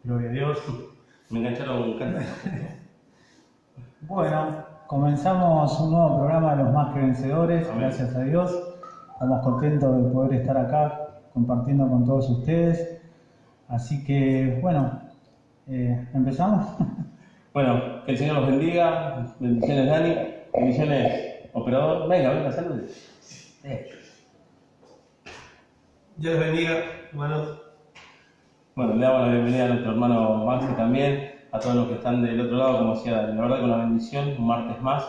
Gloria a Dios. Me engancharon cantando. Bueno, comenzamos un nuevo programa de los Más que Vencedores. Amén. Gracias a Dios. Estamos contentos de poder estar acá compartiendo con todos ustedes. Así que, bueno, ¿empezamos? Bueno, que el Señor los bendiga. Bendiciones, Dani. Bendiciones, operador. Venga, salude. Dios les bendiga, hermanos. Bueno, le damos la bienvenida a nuestro hermano Maxi también, a todos los que están del otro lado, como decía, la verdad con la bendición, un martes más,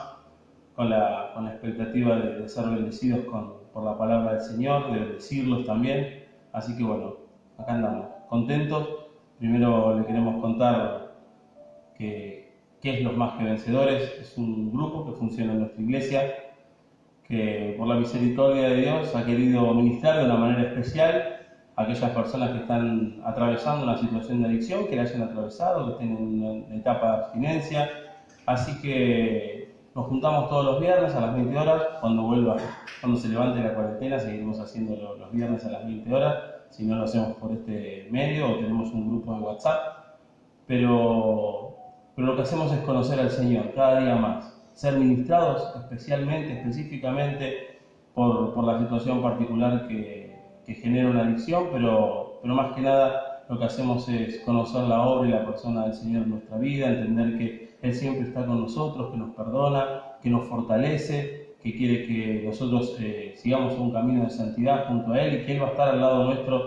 con la expectativa de ser bendecidos por la palabra del Señor, de bendecirlos también. Así que bueno, acá andamos, contentos. Primero le queremos contar qué es Los Más que Vencedores. Es un grupo que funciona en nuestra iglesia, que por la misericordia de Dios ha querido ministrar de una manera especial a aquellas personas que están atravesando una situación de adicción, que la hayan atravesado, que estén en una etapa de abstinencia. Así que nos juntamos todos los viernes a las 20 horas, cuando se levante la cuarentena seguiremos haciéndolo los viernes a las 20 horas, si no lo hacemos por este medio o tenemos un grupo de WhatsApp, pero lo que hacemos es conocer al Señor cada día más, ser ministrados específicamente por la situación particular que genera una adicción, pero más que nada lo que hacemos es conocer la obra y la persona del Señor en nuestra vida, entender que Él siempre está con nosotros, que nos perdona, que nos fortalece, que quiere que nosotros sigamos un camino de santidad junto a Él y que Él va a estar al lado nuestro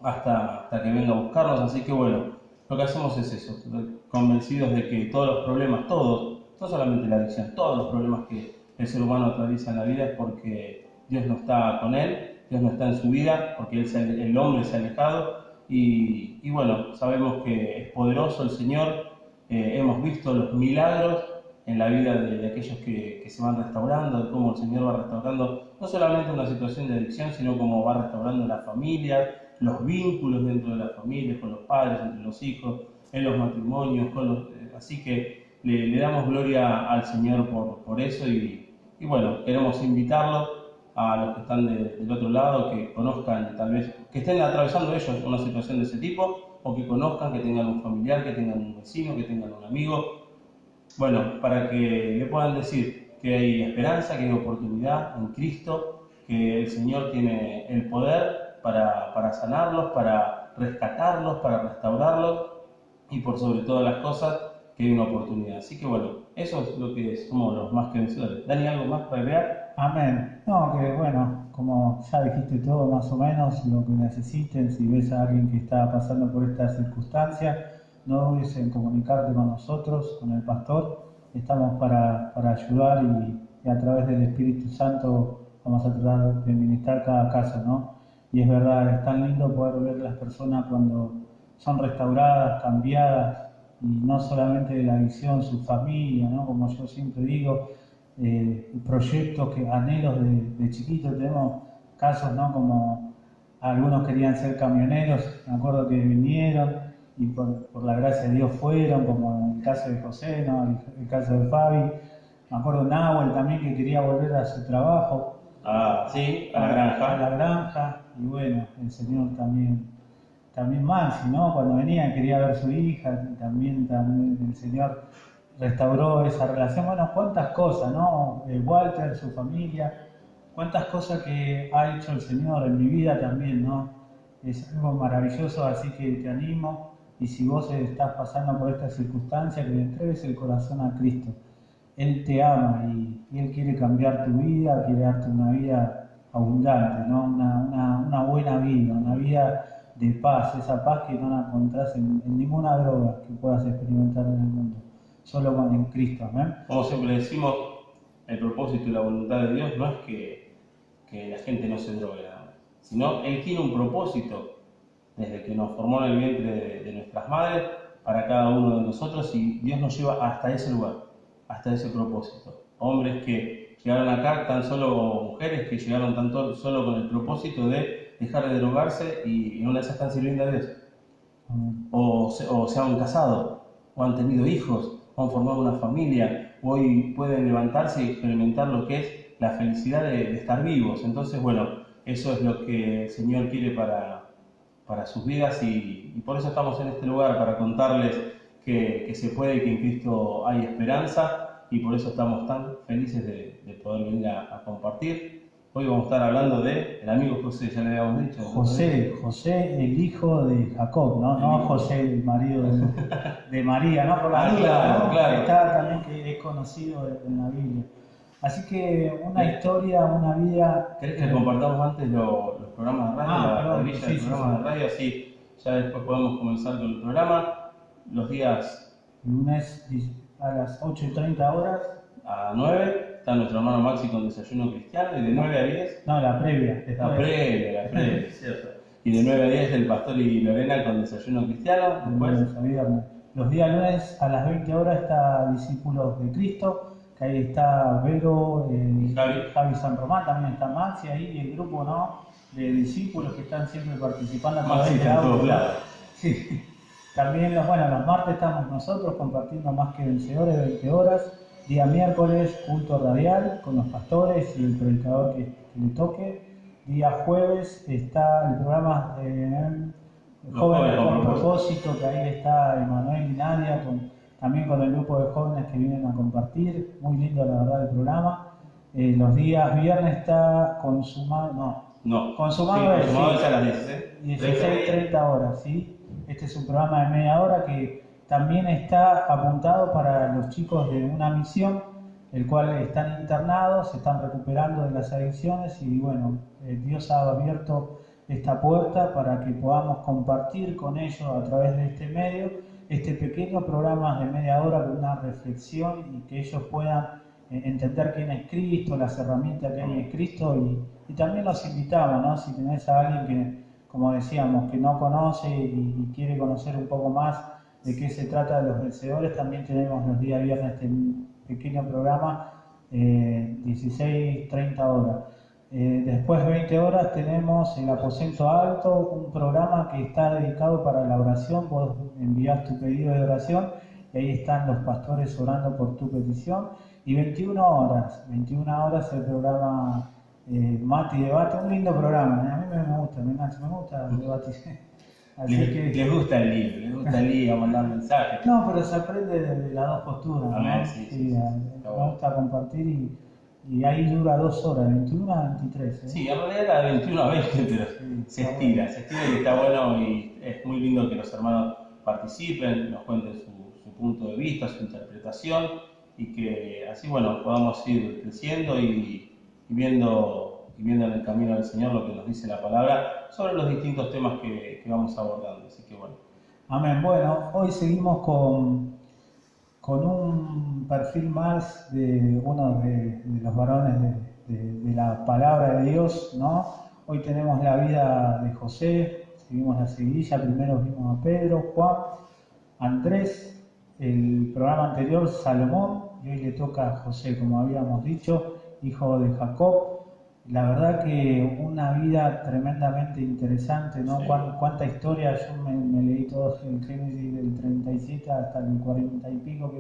hasta que venga a buscarnos. Así que bueno, lo que hacemos es eso, convencidos de que todos los problemas, no solamente la adicción, todos los problemas que el ser humano atraviesa en la vida es porque Dios no está con él, Dios no está en su vida, porque el hombre se ha alejado y bueno, sabemos que es poderoso el Señor. Hemos visto los milagros en la vida de aquellos que se van restaurando, de cómo el Señor va restaurando no solamente una situación de adicción, sino cómo va restaurando la familia, los vínculos dentro de la familia, con los padres, entre los hijos, en los matrimonios, así que le damos gloria al Señor por eso y bueno, queremos invitarlo a los que están del otro lado, que conozcan, tal vez, que estén atravesando ellos una situación de ese tipo, o que conozcan, que tengan un familiar, que tengan un vecino, que tengan un amigo, bueno, para que le puedan decir que hay esperanza, que hay oportunidad en Cristo, que el Señor tiene el poder para sanarlos, para rescatarlos, para restaurarlos y por sobre todas las cosas que hay una oportunidad. Así que bueno, eso es lo que somos Los Más que Vencedores. ¿Dani, algo más para agregar? Amén. No, que bueno, como ya dijiste todo más o menos, lo que necesiten, si ves a alguien que está pasando por esta circunstancia, no dudes en comunicarte con nosotros, con el pastor. Estamos para ayudar y a través del Espíritu Santo vamos a tratar de ministrar cada caso, ¿no? Y es verdad, es tan lindo poder ver a las personas cuando son restauradas, cambiadas, y no solamente de la adicción, su familia, ¿no? Como yo siempre digo, proyectos, anhelos de chiquitos. Tenemos casos, ¿no? Como algunos querían ser camioneros, me acuerdo que vinieron y por la gracia de Dios fueron, como el caso de José, ¿no? El caso de Fabi. Me acuerdo Nahuel también, que quería volver a su trabajo. Sí, a la granja. A la granja, y bueno, el Señor también Maxi, ¿no? Cuando venía quería ver a su hija, también el Señor restauró esa relación. Bueno, cuántas cosas, ¿no? Walter, su familia, cuántas cosas que ha hecho el Señor en mi vida también, ¿no? Es algo maravilloso, así que te animo, y si vos estás pasando por esta circunstancia, que le entregues el corazón a Cristo. Él te ama y Él quiere cambiar tu vida, quiere darte una vida abundante, ¿no? Una buena vida, una vida de paz, esa paz que no la encontrás en ninguna droga que puedas experimentar en el mundo, solo en Cristo, ¿amén? Como siempre decimos, el propósito y la voluntad de Dios no es que la gente no se drogue, sino Él tiene un propósito desde que nos formó en el vientre de nuestras madres para cada uno de nosotros, y Dios nos lleva hasta ese lugar, hasta ese propósito. Hombres que llegaron acá, tan solo mujeres que llegaron tan solo con el propósito de dejar de drogarse y en una de esas están sirviendo a Dios. O se han casado, o han tenido hijos, o han formado una familia, hoy pueden levantarse y experimentar lo que es la felicidad de estar vivos. Entonces, bueno, eso es lo que el Señor quiere para sus vidas y por eso estamos en este lugar, para contarles que se puede y que en Cristo hay esperanza y por eso estamos tan felices de poder venir a compartir. Hoy vamos a estar hablando de el amigo José, ya le habíamos dicho. José, el hijo de Jacob, ¿no? No José, el marido de María, ¿no? Por la duda, claro, ¿no? claro. Está también que es conocido en la Biblia. Así que una historia, una vida. ¿Querés que compartamos antes los programas de radio, la perdón, grilla del programa de radio? Así ya después podemos comenzar con el programa. Los días Lunes a las 8:30 horas. a 9 está nuestro hermano Maxi con Desayuno Cristiano y de 9 a 10. No, la previa. La previa, cierto. Y de 9 a 10 el Pastor y Lorena con Desayuno Cristiano. Después, los días lunes a las 20 horas está Discípulos de Cristo, que ahí está Vero, Javi San Román, también está Maxi ahí y el grupo, ¿no? De discípulos que están siempre participando. Maxi está en todos lados. Sí. También los martes estamos nosotros compartiendo Más que Vencedores, 20 horas. Día miércoles, culto radial con los pastores y el predicador que le toque. Día jueves está el programa Jóvenes con Propósito, que ahí está Emanuel y Nadia, también con el grupo de jóvenes que vienen a compartir. Muy lindo, la verdad, el programa. Los días viernes está Consumado. Consumado es a las 16:30 horas, ¿sí? Este es un programa de media hora que también está apuntado para los chicos de una misión, el cual están internados, se están recuperando de las adicciones y bueno, Dios ha abierto esta puerta para que podamos compartir con ellos a través de este medio, este pequeño programa de media hora con una reflexión y que ellos puedan entender quién es Cristo, las herramientas que hay en Cristo y también los invitamos, ¿no? Si tenés a alguien que, como decíamos, que no conoce y quiere conocer un poco más de qué se trata de los vencedores, también tenemos los días viernes este pequeño programa, 16:30 horas. Después de 20 horas tenemos el Aposento Alto, un programa que está dedicado para la oración. Vos envías tu pedido de oración y ahí están los pastores orando por tu petición. Y 21 horas el programa Mati Debate, un lindo programa. A mí me gusta, me gusta debatir. Les gusta el lío, mandar mensajes. No, pero se aprende de las dos posturas. Amén, ¿no? sí. Me gusta compartir y ahí dura 2 horas, 21 a 23. Sí, en realidad era de 21 a 20, pero se estira y está bueno y es muy lindo que los hermanos participen, nos cuenten su punto de vista, su interpretación y que así, bueno, podamos ir creciendo y viendo en el camino del Señor lo que nos dice la palabra sobre los distintos temas que vamos abordando. Así que bueno. Amén. Bueno, hoy seguimos con un perfil más de uno de los varones de la palabra de Dios, ¿no? Hoy tenemos la vida de José, seguimos la seguidilla, primero vimos a Pedro, Juan, Andrés, el programa anterior Salomón, y hoy le toca a José, como habíamos dicho, hijo de Jacob. La verdad que una vida tremendamente interesante, ¿no? Sí. Cuánta historia, yo me leí todo el Génesis del 37 hasta el 40 y pico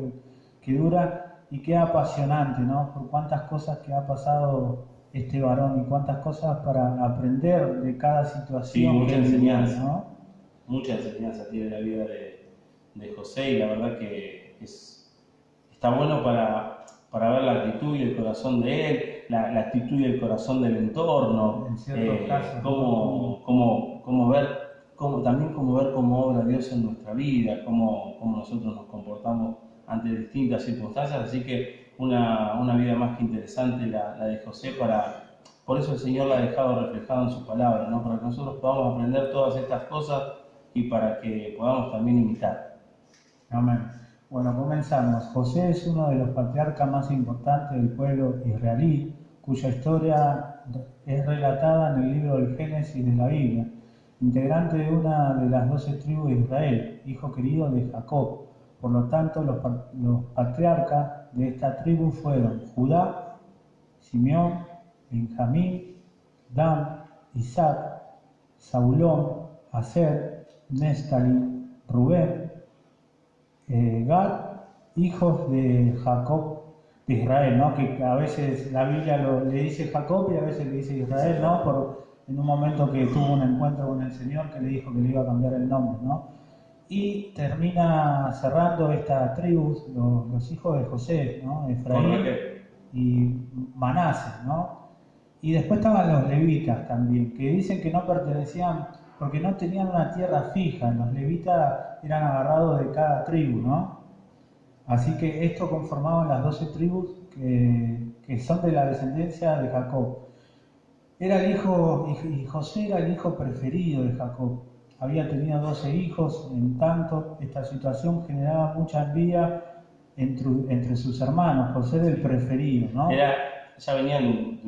que dura, y qué apasionante, ¿no? Por cuántas cosas que ha pasado este varón y cuántas cosas para aprender de cada situación. Sí, mucha enseñanza, ¿no? Mucha enseñanza tiene la vida de José y la verdad que está bueno para ver la actitud y el corazón de él, la actitud y el corazón del entorno, en ciertos casos, cómo ver cómo obra Dios en nuestra vida, cómo nosotros nos comportamos ante distintas circunstancias, así que una vida más que interesante la de José, por eso el Señor la ha dejado reflejada en su palabra, ¿no? Para que nosotros podamos aprender todas estas cosas y para que podamos también imitar. Amén. Bueno, comenzamos. José es uno de los patriarcas más importantes del pueblo israelí, cuya historia es relatada en el libro del Génesis de la Biblia. Integrante de una de las 12 tribus de Israel, hijo querido de Jacob. Por lo tanto, los patriarcas de esta tribu fueron Judá, Simeón, Benjamín, Dan, Isaac, Zabulón, Aser, Neftalí, Rubén, Gad, hijos de Jacob. de Israel, ¿no? Que a veces la Biblia le dice Jacob y a veces le dice Israel, ¿no? En un momento que tuvo un encuentro con el Señor que le dijo que le iba a cambiar el nombre, ¿no? Y termina cerrando esta tribu, los hijos de José, ¿no? Efraín y Manasés, ¿no? Y después estaban los levitas también, que dicen que no pertenecían, porque no tenían una tierra fija, los levitas eran agarrados de cada tribu, ¿no? Así que esto conformaban las 12 tribus que son de la descendencia de Jacob. Era el hijo, y José era el hijo preferido de Jacob. Había tenido 12 hijos, en tanto esta situación generaba mucha envidia entre sus hermanos. José era el preferido, ¿no? Ya venían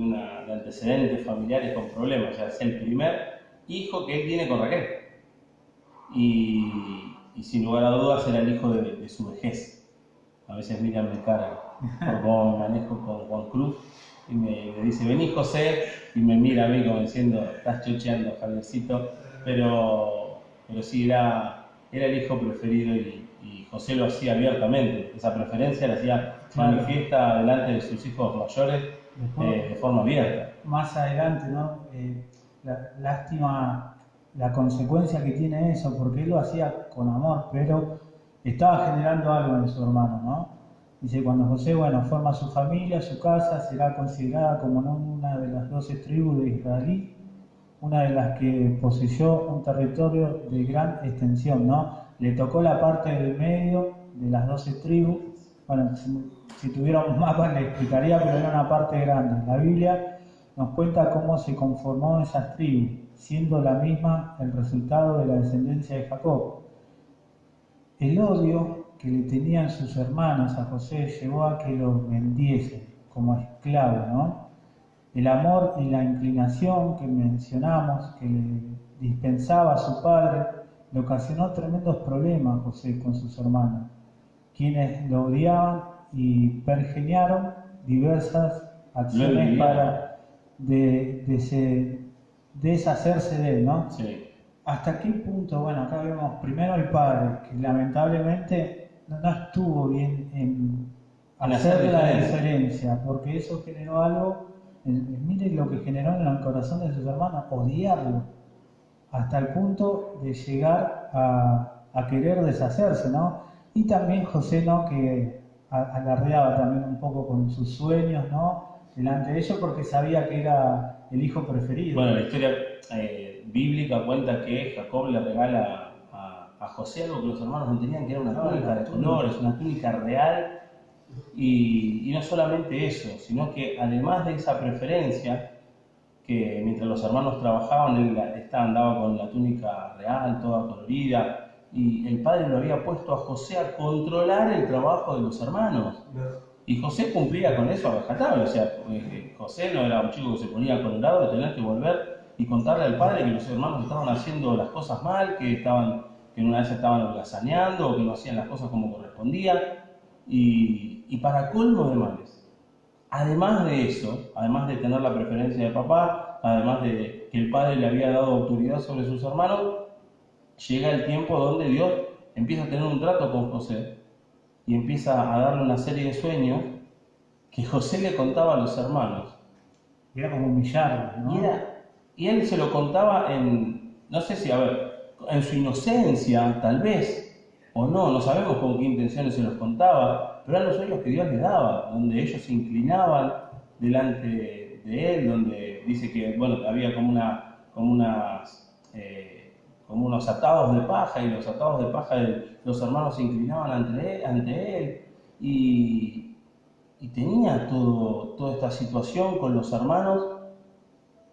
de antecedentes familiares con problemas, o sea, es el primer hijo que él tiene con Raquel. Y sin lugar a dudas era el hijo de su vejez. A veces miran mi cara por cómo me manejo con Juan Cruz y me dice, vení José, y me mira a mí como diciendo, estás chocheando, Javiercito, pero sí era el hijo preferido y José lo hacía abiertamente, esa preferencia la hacía manifiesta delante de sus hijos mayores de forma abierta. Más adelante, ¿no? Lástima la consecuencia que tiene eso, porque él lo hacía con amor, pero estaba generando algo en su hermano, ¿no? Dice, cuando José, forma su familia, su casa, será considerada como una de las 12 tribus de Israel, una de las que poseyó un territorio de gran extensión, ¿no? Le tocó la parte del medio de las 12 tribus. Bueno, si tuviera un mapa le explicaría, pero era una parte grande. La Biblia nos cuenta cómo se conformó esas tribus, siendo la misma el resultado de la descendencia de Jacob. El odio que le tenían sus hermanos a José llevó a que lo vendiesen como esclavo, ¿no? El amor y la inclinación que mencionamos, que le dispensaba a su padre, le ocasionó tremendos problemas a José con sus hermanos, quienes lo odiaban y pergeñaron diversas acciones para deshacerse de él, ¿no? Sí. ¿Hasta qué punto? Bueno, acá vemos primero el padre, que lamentablemente no estuvo bien en hacer la diferencia, porque eso generó algo, miren lo que generó en el corazón de sus hermanos, odiarlo, hasta el punto de llegar a querer deshacerse, ¿no? Y también José, ¿no? Que alardeaba también un poco con sus sueños, ¿no? Delante de ellos, porque sabía que era el hijo preferido. Bueno, la historia bíblica cuenta que Jacob le regala a José algo que los hermanos no tenían, que era una túnica de colores, una túnica real, y no solamente eso, sino que además de esa preferencia, que mientras los hermanos trabajaban, él andaba con la túnica real, toda colorida, y el padre lo había puesto a José a controlar el trabajo de los hermanos. Y José cumplía con eso a rajatabla, o sea, José no era un chico que se ponía colorado de tener que volver y contarle al padre que los hermanos estaban haciendo las cosas mal, que en una vez estaban holgazaneando o que no hacían las cosas como correspondían. Y para colmo de males, además de eso, además de tener la preferencia de papá, además de que el padre le había dado autoridad sobre sus hermanos, llega el tiempo donde Dios empieza a tener un trato con José y empieza a darle una serie de sueños que José le contaba a los hermanos. Y era como humillarlos, ¿no? Y él se lo contaba no sé si, en su inocencia, tal vez, o no sabemos con qué intenciones se los contaba, pero eran los sueños que Dios le daba, donde ellos se inclinaban delante de él, donde dice que, había como unos atados de paja, y los atados de paja de los hermanos se inclinaban ante él, y tenía toda esta situación con los hermanos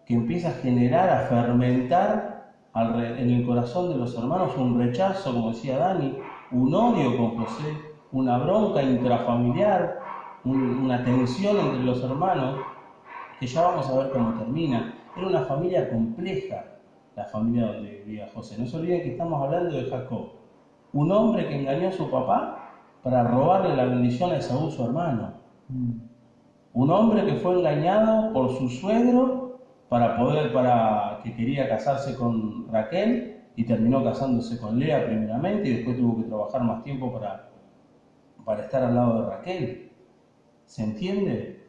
que empieza a generar, a fermentar en el corazón de los hermanos un rechazo, como decía Dani, un odio con José, una bronca intrafamiliar, una tensión entre los hermanos, que ya vamos a ver cómo termina. Era una familia compleja, la familia donde vivía José. No se olviden que estamos hablando de Jacob, un hombre que engañó a su papá para robarle la bendición a Esaú, su hermano. Un hombre que fue engañado por su suegro para que quería casarse con Raquel y terminó casándose con Lea primeramente y después tuvo que trabajar más tiempo para estar al lado de Raquel. ¿Se entiende?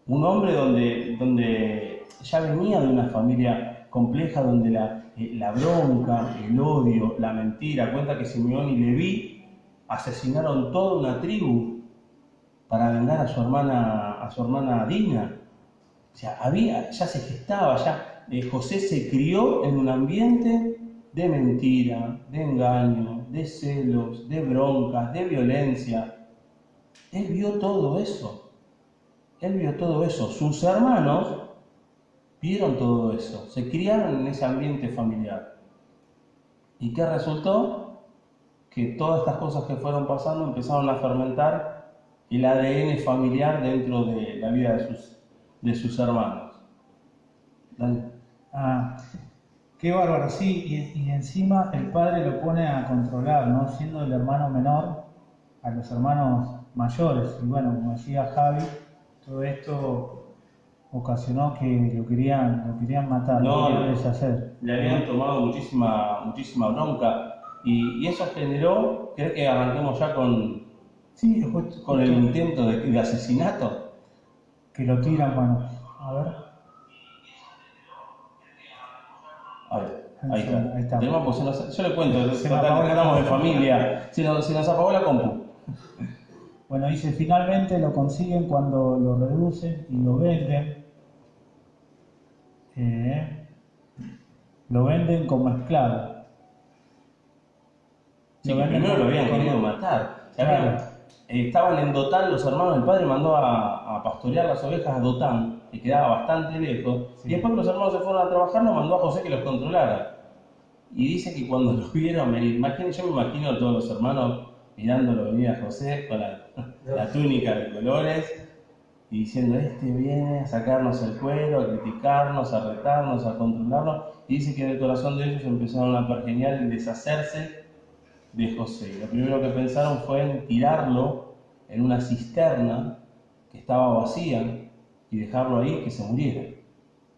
Un hombre donde ya venía de una familia compleja, donde la bronca, el odio, la mentira, cuenta que Simeón y Leví asesinaron toda una tribu para vengar a su hermana Dina. O sea, ya se gestaba, José se crió en un ambiente de mentira, de engaño, de celos, de broncas, de violencia. Él vio todo eso. Él vio todo eso. Sus hermanos vieron todo eso. Se criaron en ese ambiente familiar. ¿Y qué resultó? Que todas estas cosas que fueron pasando empezaron a fermentar el ADN familiar dentro de la vida de sus hermanos. Dale. Ah, qué bárbaro, sí, y encima el padre lo pone a controlar, ¿no? Siendo el hermano menor a los hermanos mayores. Y bueno, como decía Javi, todo esto ocasionó que lo querían matar, lo querían deshacer. Le habían tomado muchísima bronca y eso generó, ¿querés que arranquemos ya Sí, con el intento de asesinato? Que lo tiran, bueno, a ver. Ahí está. Tenemos, pues, yo le cuento, hablamos de familia, se nos apagó la compu. Bueno, dice, finalmente lo consiguen cuando lo reducen y lo venden. Lo venden como esclavo. Sí, que primero lo habían querido matar. Claro. Estaban en Dotán, los hermanos del padre mandó a pastorear las ovejas a Dotán, que quedaba bastante lejos, sí. Y después los hermanos se fueron a trabajar, nos mandó a José que los controlara. Y dice que cuando los vieron, yo me imagino a todos los hermanos mirándolo venir a José con la túnica de colores y diciendo, este viene a sacarnos el cuero, a criticarnos, a retarnos, a controlarnos. Y dice que en el corazón de ellos empezaron a pergeñar y deshacerse de José. Lo primero que pensaron fue en tirarlo en una cisterna que estaba vacía y dejarlo ahí que se muriera.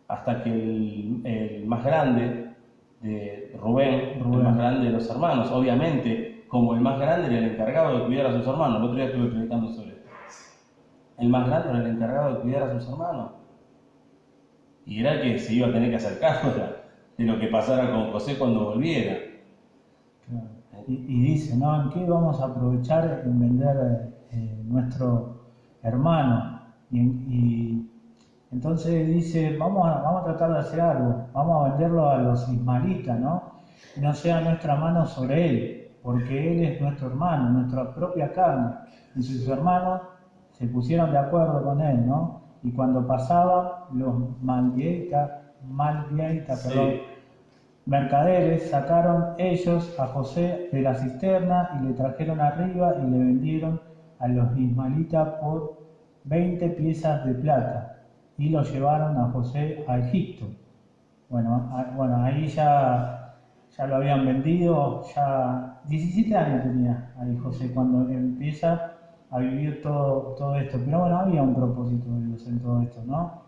Hasta que el más grande de Rubén, el más grande de los hermanos, obviamente, como el más grande era el encargado de cuidar a sus hermanos. El otro día estuve predicando sobre esto. El más grande era el encargado de cuidar a sus hermanos. Y era el que se iba a tener que hacer cargo de lo que pasara con José cuando volviera. Claro. Y dice, ¿no? ¿En qué vamos a aprovechar en vender nuestro hermano? Y entonces dice, vamos a tratar de hacer algo, vamos a venderlo a los ismaelitas, ¿no? Y no sea nuestra mano sobre él, porque él es nuestro hermano, nuestra propia carne. Y sus hermanos se pusieron de acuerdo con él, ¿no? Y cuando pasaba, los malviaitas, mercaderes sacaron ellos a José de la cisterna y le trajeron arriba y le vendieron a los ismaelitas por 20 piezas de plata y lo llevaron a José a Egipto. Bueno, ahí ya lo habían vendido, ya 17 años tenía ahí José cuando empieza a vivir todo esto. Pero bueno, había un propósito de Dios en todo esto, ¿no?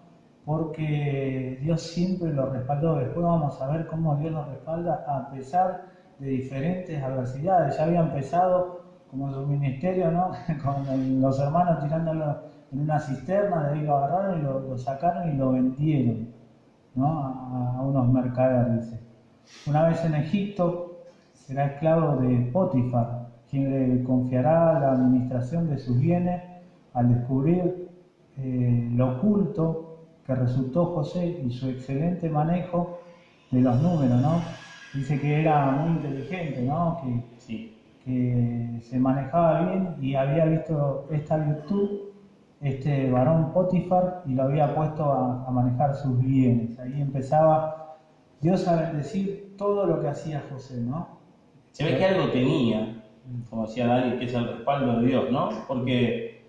Porque Dios siempre lo respaldó. Después vamos a ver cómo Dios lo respalda a pesar de diferentes adversidades. Ya había empezado como su ministerio, ¿no? Con los hermanos tirándolo en una cisterna, de ahí lo agarraron y lo sacaron y lo vendieron, ¿no? A unos mercaderes, dice. Una vez en Egipto será esclavo de Potifar, quien le confiará la administración de sus bienes al descubrir lo oculto que resultó José y su excelente manejo de los números, ¿no? Dice que era muy inteligente, ¿no? Que se manejaba bien y había visto esta virtud, este varón Potifar, y lo había puesto a manejar sus bienes. Ahí empezaba Dios a bendecir todo lo que hacía José, ¿no? Se ve que algo tenía, como decía Dani, que es el respaldo de Dios, ¿no? Porque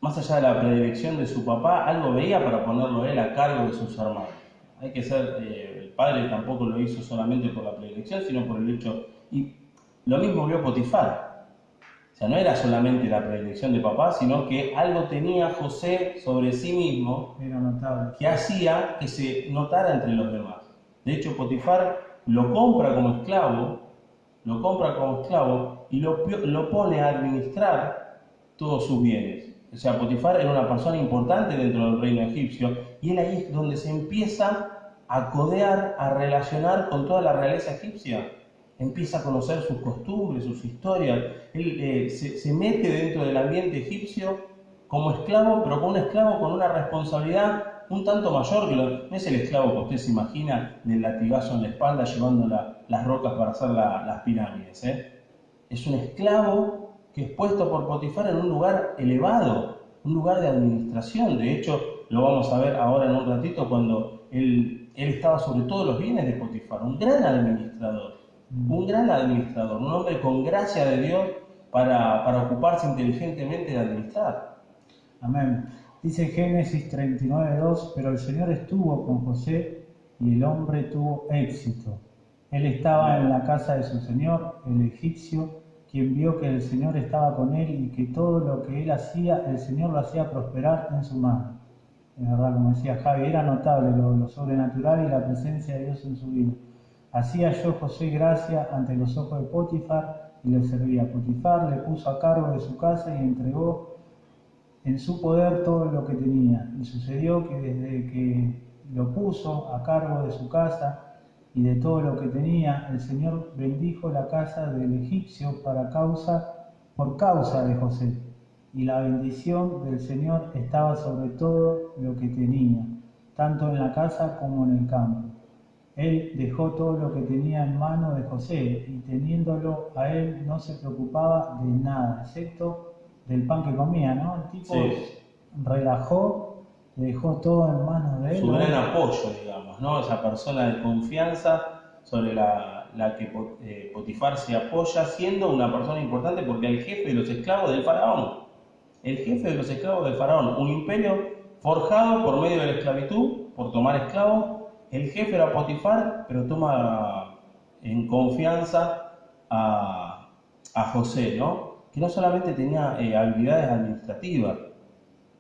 más allá de la predilección de su papá, algo veía para ponerlo él a cargo de sus hermanos. Hay que ser, el padre tampoco lo hizo solamente por la predilección, sino por el hecho, y lo mismo vio Potifar. O sea, no era solamente la predilección de papá, sino que algo tenía José sobre sí mismo que hacía que se notara entre los demás. De hecho, Potifar lo compra como esclavo y lo pone a administrar todos sus bienes. O sea, Potifar era una persona importante dentro del reino egipcio y él ahí es donde se empieza a codear, a relacionar con toda la realeza egipcia. Empieza a conocer sus costumbres, sus historias. Él se mete dentro del ambiente egipcio como esclavo, pero como un esclavo con una responsabilidad un tanto mayor que no es el esclavo que usted se imagina del latigazo en la espalda llevando las rocas para hacer las pirámides. Es un esclavo que es puesto por Potifar en un lugar elevado, un lugar de administración. De hecho, lo vamos a ver ahora en un ratito cuando él estaba sobre todos los bienes de Potifar, un gran administrador, un hombre con gracia de Dios para ocuparse inteligentemente de administrar. Amén. Dice Génesis 39:2, pero el Señor estuvo con José y el hombre tuvo éxito. Él estaba en la casa de su señor, el egipcio, quien vio que el Señor estaba con él y que todo lo que él hacía, el Señor lo hacía prosperar en su mano. Es verdad, como decía Javi, era notable lo sobrenatural y la presencia de Dios en su vida. Así halló José gracia ante los ojos de Potifar y le servía. Potifar le puso a cargo de su casa y entregó en su poder todo lo que tenía. Y sucedió que desde que lo puso a cargo de su casa y de todo lo que tenía, el Señor bendijo la casa del egipcio por causa de José. Y la bendición del Señor estaba sobre todo lo que tenía, tanto en la casa como en el campo. Él dejó todo lo que tenía en mano de José, y teniéndolo a él no se preocupaba de nada, excepto del pan que comía, ¿no? El tipo relajó, dejó todo en manos de él. Su gran apoyo, digamos, ¿no? Esa persona de confianza sobre la que Potifar se apoya, siendo una persona importante porque el jefe de los esclavos del faraón. El jefe de los esclavos del faraón, un imperio forjado por medio de la esclavitud, por tomar esclavos. El jefe era Potifar, pero toma en confianza a José, ¿no? Que no solamente tenía habilidades administrativas,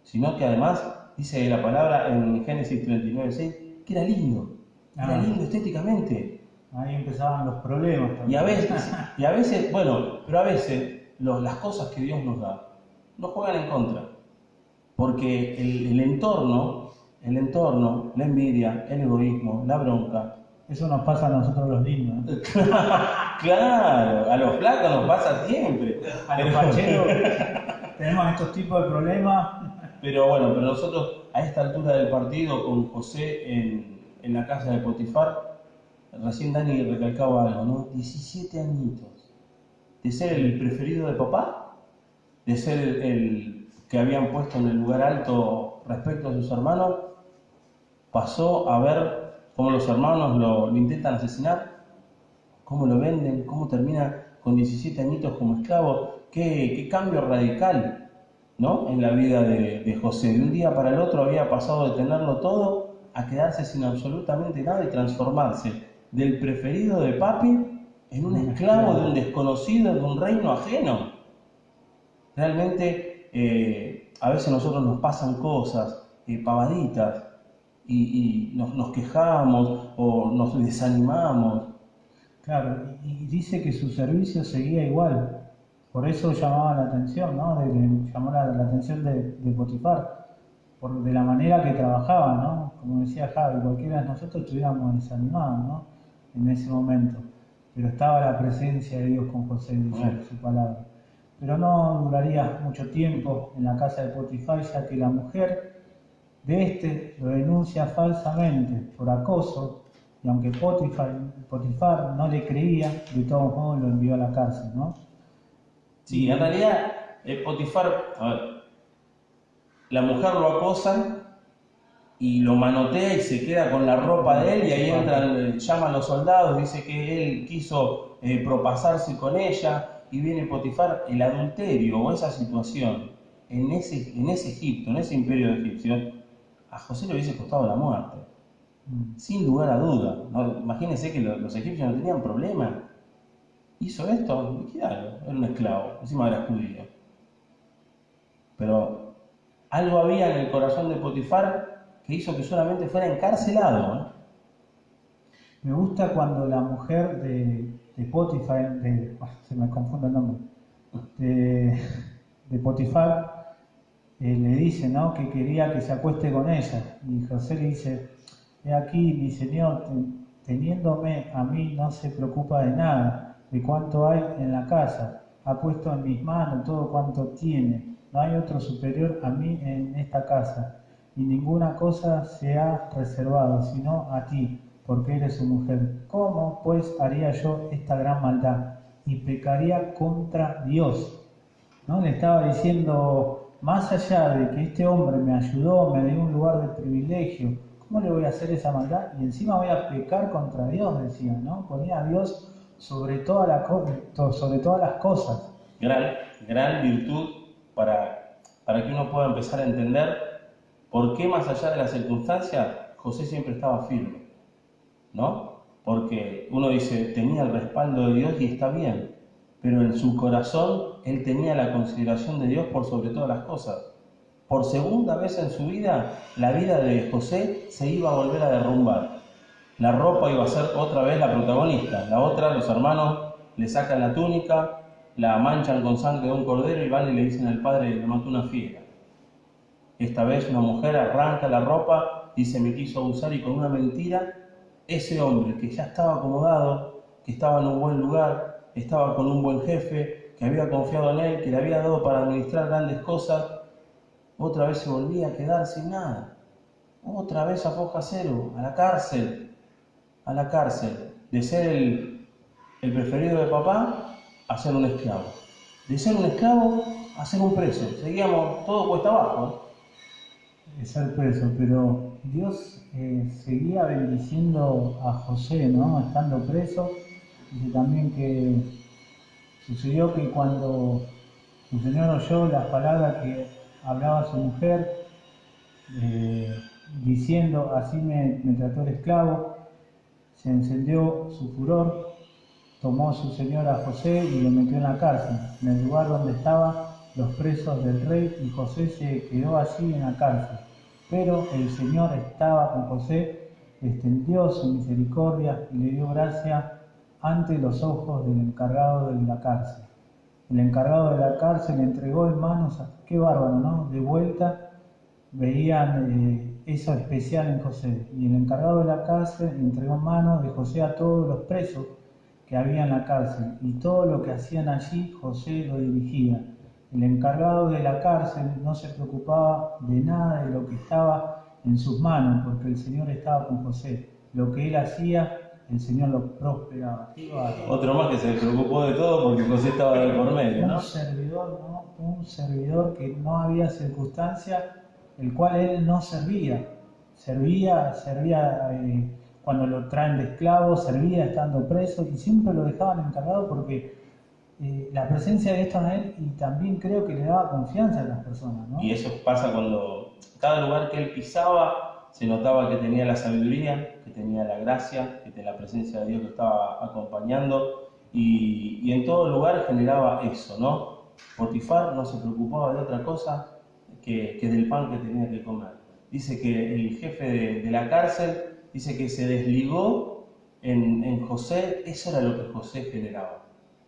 sino que además, dice la palabra en Génesis 39:6, que era lindo estéticamente. Ahí empezaban los problemas también. Y a veces, bueno, pero a veces las cosas que Dios nos da nos juegan en contra, porque el entorno, la envidia, el egoísmo, la bronca. Eso nos pasa a nosotros los lindos, ¿eh? Claro, a los flacos nos pasa siempre. A los facheros tenemos estos tipos de problemas. Pero nosotros a esta altura del partido con José en la casa de Potifar, recién Dani recalcaba algo, ¿no? 17 añitos. De ser el preferido de papá, de ser el que habían puesto en el lugar alto respecto a sus hermanos, pasó a ver cómo los hermanos lo intentan asesinar, cómo lo venden, cómo termina con 17 añitos como esclavo. Qué cambio radical, ¿no? En la vida de José. De un día para el otro había pasado de tenerlo todo a quedarse sin absolutamente nada y transformarse del preferido de papi en un esclavo de un desconocido, de un reino ajeno. Realmente a veces a nosotros nos pasan cosas pavaditas y nos quejamos o nos desanimamos. Claro, y dice que su servicio seguía igual. Por eso llamaba la atención, ¿no? Llamó la atención de Potifar, de la manera que trabajaba, ¿no? Como decía Javi, cualquiera de nosotros estuviéramos desanimados, ¿no? En ese momento. Pero estaba la presencia de Dios con José, dice su palabra. Pero no duraría mucho tiempo en la casa de Potifar, ya que la mujer de lo denuncia falsamente por acoso, y aunque Potifar no le creía, de todos modos lo envió a la cárcel, ¿no? Sí, en realidad Potifar, a ver, la mujer lo acosa y lo manotea y se queda con la ropa de él y ahí entran, llaman los soldados, dice que él quiso propasarse con ella y viene Potifar, el adulterio o esa situación en ese Egipto, en ese imperio egipcio, a José le hubiese costado la muerte, sin lugar a duda. ¿No? Imagínense que los egipcios no tenían problema. Hizo esto, liquidarlo, era un esclavo, encima era judío. Pero algo había en el corazón de Potifar que hizo que solamente fuera encarcelado, ¿no? Me gusta cuando la mujer de Potifar, se me confunde el nombre, de Potifar, le dice, ¿no?, que quería que se acueste con ella. Y José le dice, he aquí, mi señor, teniéndome a mí no se preocupa de nada, de cuánto hay en la casa. Ha puesto en mis manos todo cuanto tiene. No hay otro superior a mí en esta casa. Y ninguna cosa se ha reservado, sino a ti, porque eres su mujer. ¿Cómo, pues, haría yo esta gran maldad? Y pecaría contra Dios. ¿No? Le estaba diciendo, más allá de que este hombre me ayudó, me dio un lugar de privilegio, ¿cómo le voy a hacer esa maldad? Y encima voy a pecar contra Dios, decía, ¿no? Ponía a Dios sobre todas las cosas. Gran virtud para que uno pueda empezar a entender por qué, más allá de las circunstancias, José siempre estaba firme, ¿no? Porque uno dice, tenía el respaldo de Dios y está bien, pero en su corazón él tenía la consideración de Dios por sobre todas las cosas. Por segunda vez en su vida, la vida de José se iba a volver a derrumbar. La ropa iba a ser otra vez la protagonista. La otra, los hermanos le sacan la túnica, la manchan con sangre de un cordero y van y le dicen al padre, le mató una fiera. Esta vez una mujer arranca la ropa, dice, me quiso abusar, y con una mentira, ese hombre que ya estaba acomodado, que estaba en un buen lugar, estaba con un buen jefe, que había confiado en él, que le había dado para administrar grandes cosas, otra vez se volvía a quedar sin nada. Otra vez a foja cero, a la cárcel, de ser el preferido de papá a ser un esclavo. De ser un esclavo a ser un preso. Seguíamos todo cuesta abajo. Ser preso, pero Dios seguía bendiciendo a José, ¿no? Estando preso. Dice también que sucedió que cuando el Señor oyó las palabras que hablaba su mujer, diciendo, así me trató el esclavo, se encendió su furor, tomó su señor a José y lo metió en la cárcel, en el lugar donde estaban los presos del rey, y José se quedó allí en la cárcel. Pero el Señor estaba con José, extendió su misericordia y le dio gracia ante los ojos del encargado de la cárcel. El encargado de la cárcel entregó en manos, qué bárbaro, ¿no? De vuelta veían eso especial en José. Y el encargado de la cárcel entregó en manos de José a todos los presos que había en la cárcel, y todo lo que hacían allí José lo dirigía. El encargado de la cárcel no se preocupaba de nada de lo que estaba en sus manos, porque el Señor estaba con José. Lo que él hacía, el Señor lo prosperaba. Otro más que se preocupó de todo porque José estaba de por medio, ¿no? Un servidor que no había circunstancia, el cual él no servía. Servía cuando lo traen de esclavo, servía estando preso, y siempre lo dejaban encargado porque la presencia de esto en él, y también creo que le daba confianza a las personas, ¿no? Y eso pasa cuando cada lugar que él pisaba se notaba que tenía la sabiduría, que tenía la gracia, que tenía la presencia de Dios que estaba acompañando, y en todo lugar generaba eso, ¿no? Potifar no se preocupaba de otra cosa que del pan que tenía que comer. Dice que el jefe de la cárcel, dice que se desligó en José. Eso era lo que José generaba.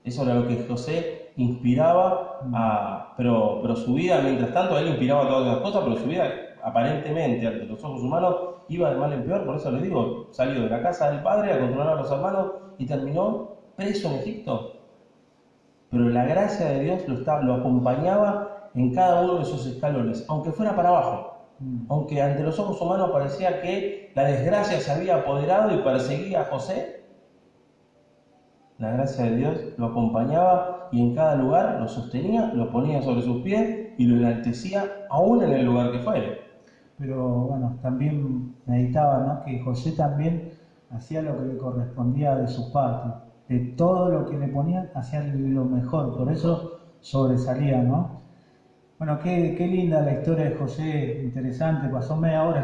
Eso era lo que José inspiraba, pero su vida, mientras tanto, él inspiraba todas las cosas, pero su vida, aparentemente, ante los ojos humanos, iba de mal en peor. Por eso les digo, salió de la casa del padre a controlar a los hermanos y terminó preso en Egipto. Pero la gracia de Dios lo acompañaba en cada uno de esos escalones, aunque fuera para abajo. Aunque ante los ojos humanos parecía que la desgracia se había apoderado y perseguía a José, la gracia de Dios lo acompañaba y en cada lugar lo sostenía, lo ponía sobre sus pies y lo enaltecía aún en el lugar que fuere. Pero bueno, también meditaba, ¿no?, que José también hacía lo que le correspondía de su parte. De todo lo que le ponían, hacía lo mejor, por eso sobresalía, ¿no? Bueno, qué linda la historia de José, interesante, pasó media hora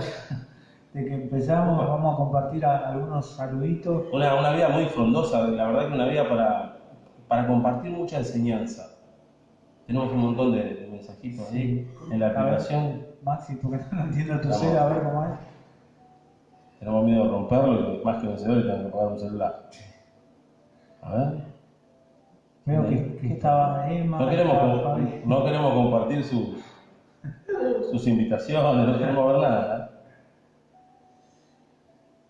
de que empezamos, vamos a compartir algunos saluditos. Una vida muy frondosa, la verdad que una vida para compartir mucha enseñanza. Tenemos un montón de mensajitos ahí en la aplicación. Ver, Maxi, porque no entiendo tu cel, a ver cómo es. Tenemos miedo de romperlo, y más que vencedor tengo que pagar un celular. A ver. Veo que estaba Emma. No queremos compartir sus invitaciones, no queremos ver nada.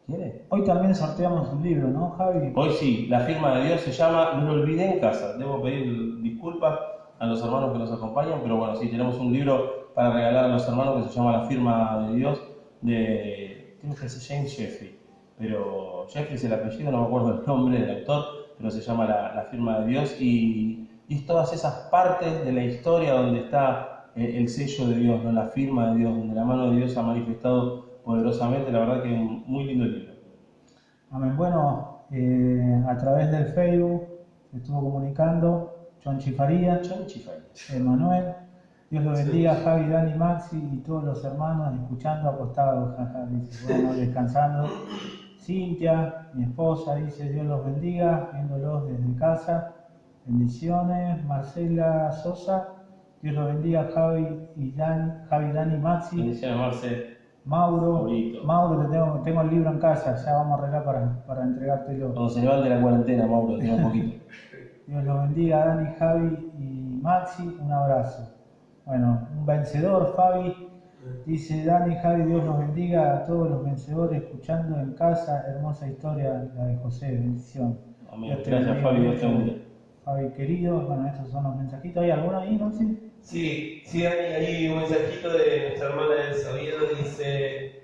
¿Quiere? Hoy también sorteamos un libro, ¿no, Javi? Hoy sí, La firma de Dios se llama Me lo olvidé en casa. Debo pedir disculpas a los hermanos que nos acompañan, pero bueno, sí, tenemos un libro para regalar a los hermanos que se llama La firma de Dios, creo que es James Jeffrey, pero Jeffrey es el apellido, no me acuerdo el nombre del autor, pero se llama La firma de Dios y es todas esas partes de la historia donde está el sello de Dios, ¿no? La firma de Dios, donde la mano de Dios se ha manifestado poderosamente. La verdad que es un muy lindo libro. Amén. Bueno, a través del Facebook se estuvo comunicando Chonchi Faría, Emanuel. Dios lo bendiga, Javi, Dani, Maxi y todos los hermanos escuchando acostados, jaja, dice, bueno, descansando. Cintia, mi esposa, dice Dios los bendiga, viéndolos desde casa. Bendiciones. Marcela Sosa, Dios los bendiga, Javi, Dani, Maxi. Bendiciones, Marce. Mauro, tengo el libro en casa, ya vamos a arreglar para entregártelo. Cuando se levante la cuarentena, Mauro, tengo un poquito. Dios los bendiga, Dani, Javi y Maxi, un abrazo. Bueno, un vencedor, Fabi, dice Dani, Javi, Dios los bendiga a todos los vencedores escuchando en casa, hermosa historia la de José, bendición. Amén. Gracias, Fabi, Dios te bendiga. Fabi querido, bueno, estos son los mensajitos. ¿Hay alguno ahí, no? Sí, Dani, hay un mensajito de nuestra hermana del Oviedo, dice: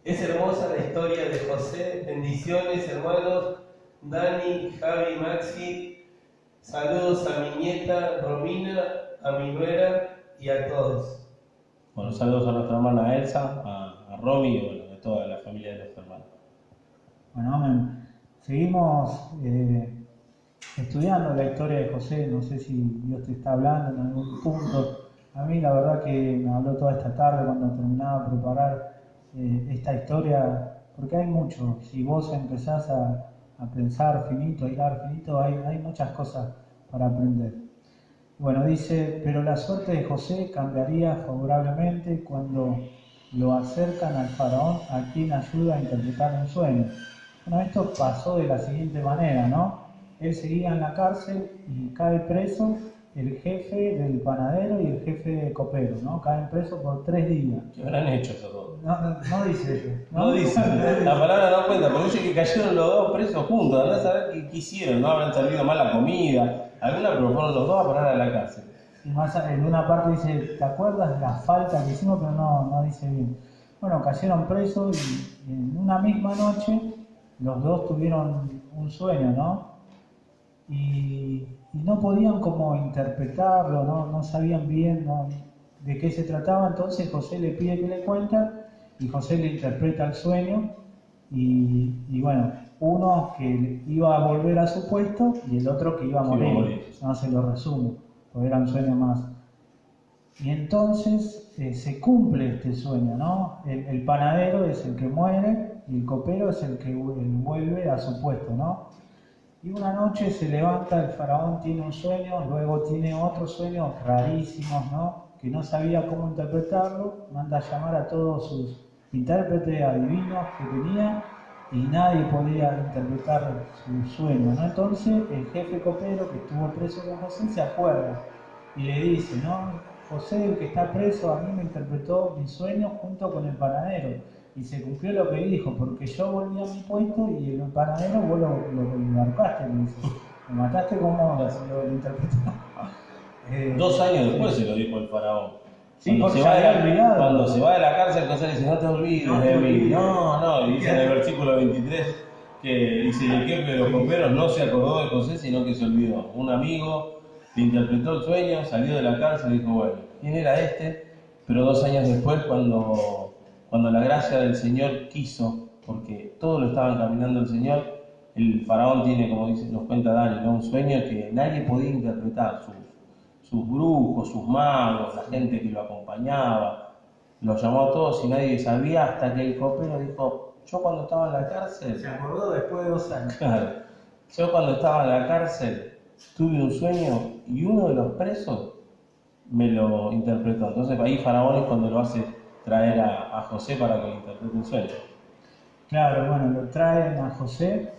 es hermosa la historia de José, bendiciones hermanos, Dani, Javi, Maxi, saludos a mi nieta Romina, a mi nuera y a todos. Bueno, saludos a nuestra hermana Elsa, a Romy y bueno, a toda la familia de los hermanos. Bueno, amén. Seguimos estudiando la historia de José, no sé si Dios te está hablando en algún punto. A mí la verdad que me habló toda esta tarde cuando terminaba de preparar esta historia, porque hay mucho, si vos empezás a pensar finito, a hilar finito, hay muchas cosas para aprender. Bueno, dice, pero la suerte de José cambiaría favorablemente cuando lo acercan al faraón a quien ayuda a interpretar un sueño. Bueno, esto pasó de la siguiente manera, ¿no? Él seguía en la cárcel y cae preso el jefe del panadero y el jefe de copero, ¿no? Caen presos por 3 días. ¿Qué habrán hecho esos dos? No dice eso. No dice. La palabra no cuenta, porque dice que cayeron los dos presos juntos. Andá a saber qué hicieron, no habrán servido mal la comida, alguna, pero fueron los dos a parar a la cárcel. Y más en una parte dice, ¿te acuerdas la falta que hicimos? Pero no dice bien. Bueno, cayeron presos y en una misma noche los dos tuvieron un sueño, ¿no? Y no podían como interpretarlo, no sabían bien de qué se trataba. Entonces José le pide que le cuente y José le interpreta el sueño y bueno, uno que iba a volver a su puesto y el otro que iba a morir. No se lo resumo, porque era un sueño más. Y entonces se cumple este sueño, ¿no? El panadero es el que muere y el copero es el que vuelve a su puesto, ¿no? Y una noche se levanta, el faraón tiene un sueño, luego tiene otros sueños rarísimos, ¿no? Que no sabía cómo interpretarlo, manda a llamar a todos sus intérpretes, adivinos que tenía, y nadie podía interpretar su sueño, ¿no? Entonces el jefe copero que estuvo preso con José se acuerda y le dice, ¿no? José, el que está preso, a mí me interpretó mi sueño junto con el panadero. Y se cumplió lo que dijo, porque yo volví a mi puesto y el panadero vos lo embarcaste, me dice. Lo mataste como lo interpretó. 2 años después se lo dijo el faraón. Sí, cuando se va de la cárcel, José le dice, no te olvides de mí. No, y dice en el versículo 23 que dice, el jefe de los coperos no se acordó de José, sino que se olvidó. Un amigo le interpretó el sueño, salió de la cárcel y dijo, bueno, ¿quién era este? Pero 2 años después, cuando la gracia del Señor quiso, porque todo lo estaba encaminando el Señor, el faraón tiene, como nos cuenta Dani, ¿no? Un sueño que nadie podía interpretar, sus brujos, sus magos, la gente que lo acompañaba, los llamó a todos y nadie sabía, hasta que el copero dijo, yo cuando estaba en la cárcel... Se acordó después de 2 años. Claro, yo cuando estaba en la cárcel tuve un sueño y uno de los presos me lo interpretó. Entonces ahí faraón es cuando lo hace traer a José para que le interprete un sueño. Claro, bueno, lo traen a José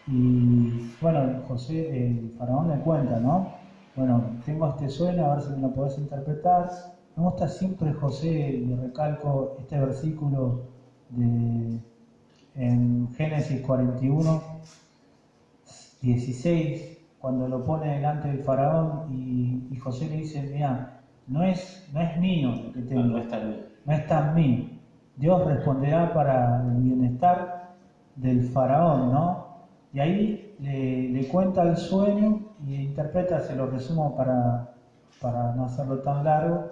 Y bueno, José, el faraón le cuenta, ¿no? Bueno, tengo este sueño, a ver si me lo podés interpretar. Me gusta siempre, José, le recalco este versículo de, en Génesis 41, 16, cuando lo pone delante del faraón y José le dice, mira, no es mío lo que tengo, No es tan bien. no es tan mío. Dios responderá para el bienestar del faraón, ¿no? Y ahí le cuenta el sueño y interpreta, se lo resumo para no hacerlo tan largo,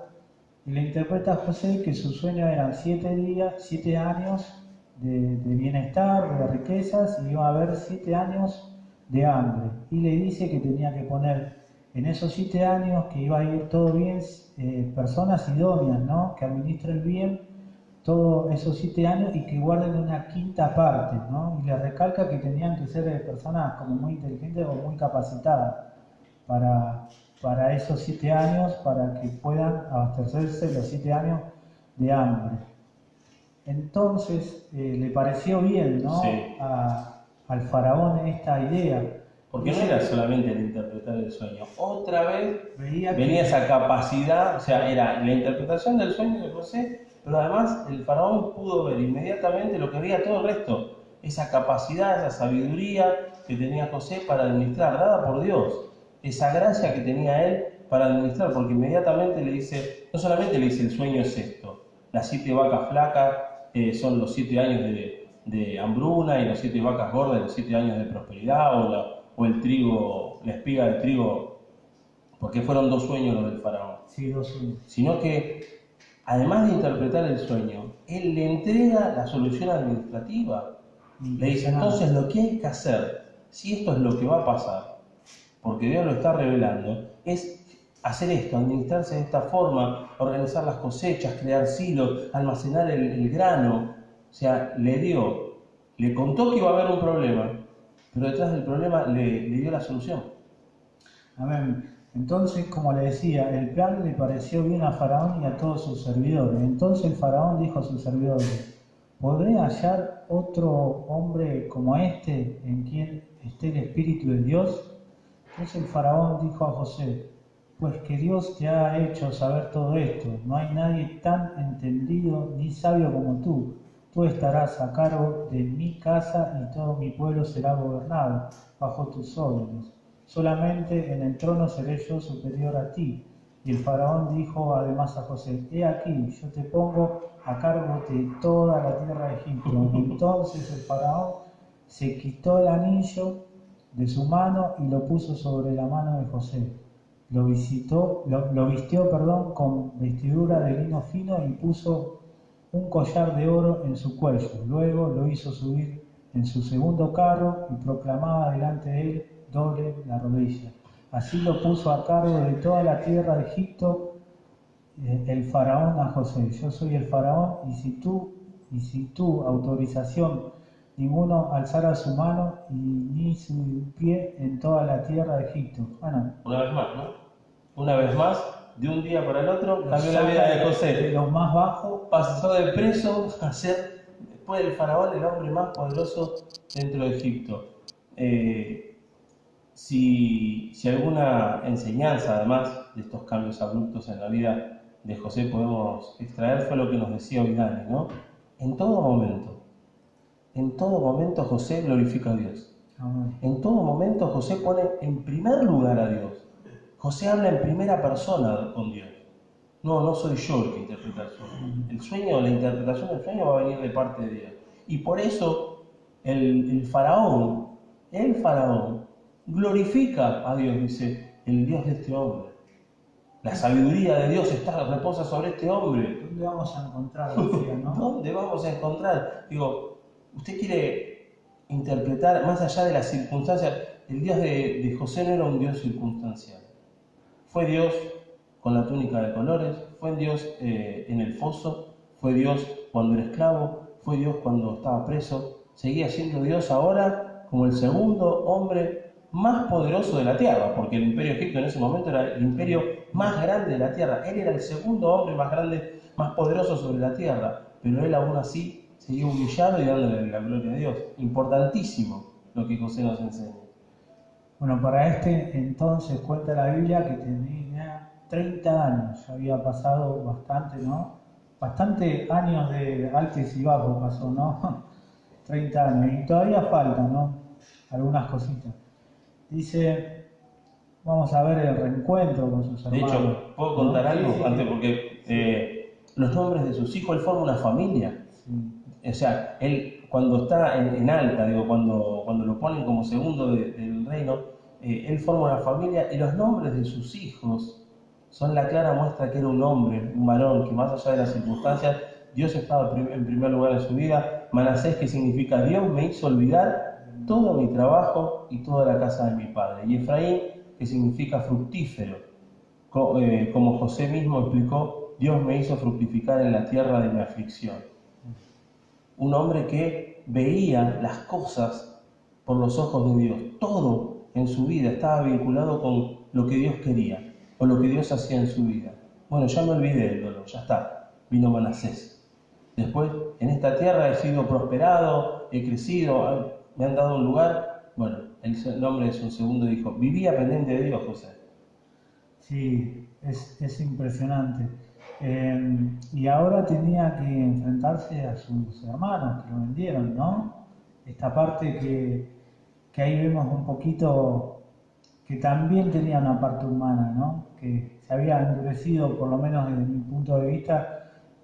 y le interpreta a José que su sueño eran 7 días, 7 años de bienestar, de riquezas, y iba a haber 7 años de hambre. Y le dice que tenía que poner en esos 7 años que iba a ir todo bien, personas idóneas, ¿no? Que administren bien todos esos 7 años y que guarden una quinta parte, ¿no? Y le recalca que tenían que ser personas como muy inteligentes o muy capacitadas para, para esos 7 años, para que puedan abastecerse los 7 años de hambre. Entonces le pareció bien, ¿no? Sí. Al faraón esta idea. Porque no era solamente el interpretar el sueño. Otra vez Veía venía que esa capacidad, o sea, era la interpretación del sueño de José, pero además el faraón pudo ver inmediatamente lo que veía todo el resto. Esa capacidad, esa sabiduría que tenía José para administrar, dada por Dios. Esa gracia que tenía él para administrar, porque inmediatamente le dice, no solamente le dice el sueño es esto, las 7 vacas flacas son los 7 años de hambruna y las 7 vacas gordas los 7 años de prosperidad, o el trigo, la espiga de trigo, porque fueron 2 sueños los del faraón. sí, 2-1. Sino que, además de interpretar el sueño, él le entrega la solución administrativa. Le dice, entonces lo que hay que hacer, si esto es lo que va a pasar, porque Dios lo está revelando, es hacer esto, administrarse de esta forma, organizar las cosechas, crear silos, almacenar el grano. O sea, le contó que iba a haber un problema, pero detrás del problema le dio la solución. Amén. Entonces, como le decía, el plan le pareció bien a Faraón y a todos sus servidores. Entonces el Faraón dijo a sus servidores, ¿podré hallar otro hombre como este en quien esté el Espíritu de Dios? Entonces el Faraón dijo a José, pues que Dios te ha hecho saber todo esto. No hay nadie tan entendido ni sabio como tú. Tú estarás a cargo de mi casa y todo mi pueblo será gobernado bajo tus órdenes. Solamente en el trono seré yo superior a ti. Y el faraón dijo además a José, he aquí, yo te pongo a cargo de toda la tierra de Egipto. Entonces el faraón se quitó el anillo de su mano y lo puso sobre la mano de José. Lo vistió, con vestidura de lino fino y puso un collar de oro en su cuello. Luego lo hizo subir en su segundo carro y proclamaba delante de él, doble la rodilla. Así lo puso a cargo de toda la tierra de Egipto el faraón a José. Yo soy el faraón y si tú autorización, ninguno alzara su mano y ni su pie en toda la tierra de Egipto. Bueno, Una vez más, ¿no? Una vez más, de un día para el otro, cambió la vida de de José. los más bajos, Pasó de preso a ser, después del faraón, el hombre más poderoso dentro de Egipto. Si alguna enseñanza, además de estos cambios abruptos en la vida de José, podemos extraer, fue lo que nos decía hoy Dani, ¿no? En todo momento José glorifica a Dios. amén. En todo momento José pone en primer lugar a Dios. José habla en primera persona con Dios. No soy yo el que interpreta el sueño. El sueño, la interpretación del sueño va a venir de parte de Dios. Y por eso el faraón glorifica a Dios, dice, el Dios de este hombre. La sabiduría de Dios reposa sobre este hombre. ¿Dónde vamos a encontrar, decía, no? ¿Dónde vamos a encontrar? Digo, usted quiere interpretar, más allá de las circunstancias, el Dios de José no era un Dios circunstancial. Fue Dios con la túnica de colores, fue Dios en el foso, fue Dios cuando era esclavo, fue Dios cuando estaba preso, seguía siendo Dios ahora como el segundo hombre más poderoso de la tierra, porque el imperio egipcio en ese momento era el imperio más grande de la tierra. Él era el segundo hombre más grande, más poderoso sobre la tierra, pero él aún así seguía humillado y dándole la gloria a Dios. Importantísimo. lo que José nos enseña. Bueno, para este entonces cuenta la Biblia que tenía 30 años, ya había pasado bastante, ¿no? Bastante años de altos y bajos pasó, ¿no? 30 años, y todavía falta, ¿no? Algunas cositas. Dice, vamos a ver el reencuentro con sus De hermanos. hecho, ¿puedo contar ¿no? algo? Sí, sí, Antes, sí. porque los nombres de sus hijos, él forma una familia. Sí, O sea, él cuando está en alta, digo, cuando lo ponen como segundo del reino, él forma una familia y los nombres de sus hijos son la clara muestra que era un hombre, un varón, que más allá de las circunstancias, Dios estaba en primer lugar en su vida. Manasés, que significa Dios me hizo olvidar todo mi trabajo y toda la casa de mi padre. Y Efraín, que significa fructífero. Como José mismo explicó, Dios me hizo fructificar en la tierra de mi aflicción. Un hombre que veía las cosas por los ojos de Dios. Todo en su vida estaba vinculado con lo que Dios quería o lo que Dios hacía en su vida. Bueno, ya me olvidé del dolor, ya está, vino Manasés. Después, en esta tierra he sido prosperado, he crecido, me han dado un lugar. Bueno, el nombre de su segundo dijo, vivía pendiente de Dios, José. sí, es impresionante. Y ahora tenía que enfrentarse a sus hermanos que lo vendieron, ¿no? Esta parte que ahí vemos un poquito que también tenía una parte humana, ¿no? Que se había endurecido, por lo menos desde mi punto de vista,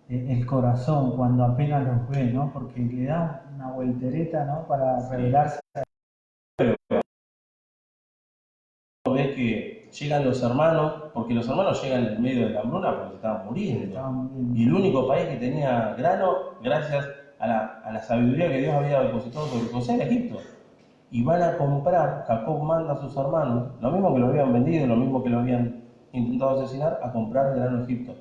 el corazón cuando apenas los ve, ¿no? Porque le da una voltereta, ¿no? Para revelarse. Ves que llegan los hermanos, porque los hermanos llegan en medio de la hambruna porque se estaban muriendo. Estaban muriendo. Y el único país que tenía grano, gracias a la sabiduría que Dios había depositado sobre José, era Egipto. Y van a comprar, Jacob manda a sus hermanos, lo mismo que lo habían vendido, lo mismo que lo habían intentado asesinar, a comprar grano a Egipto.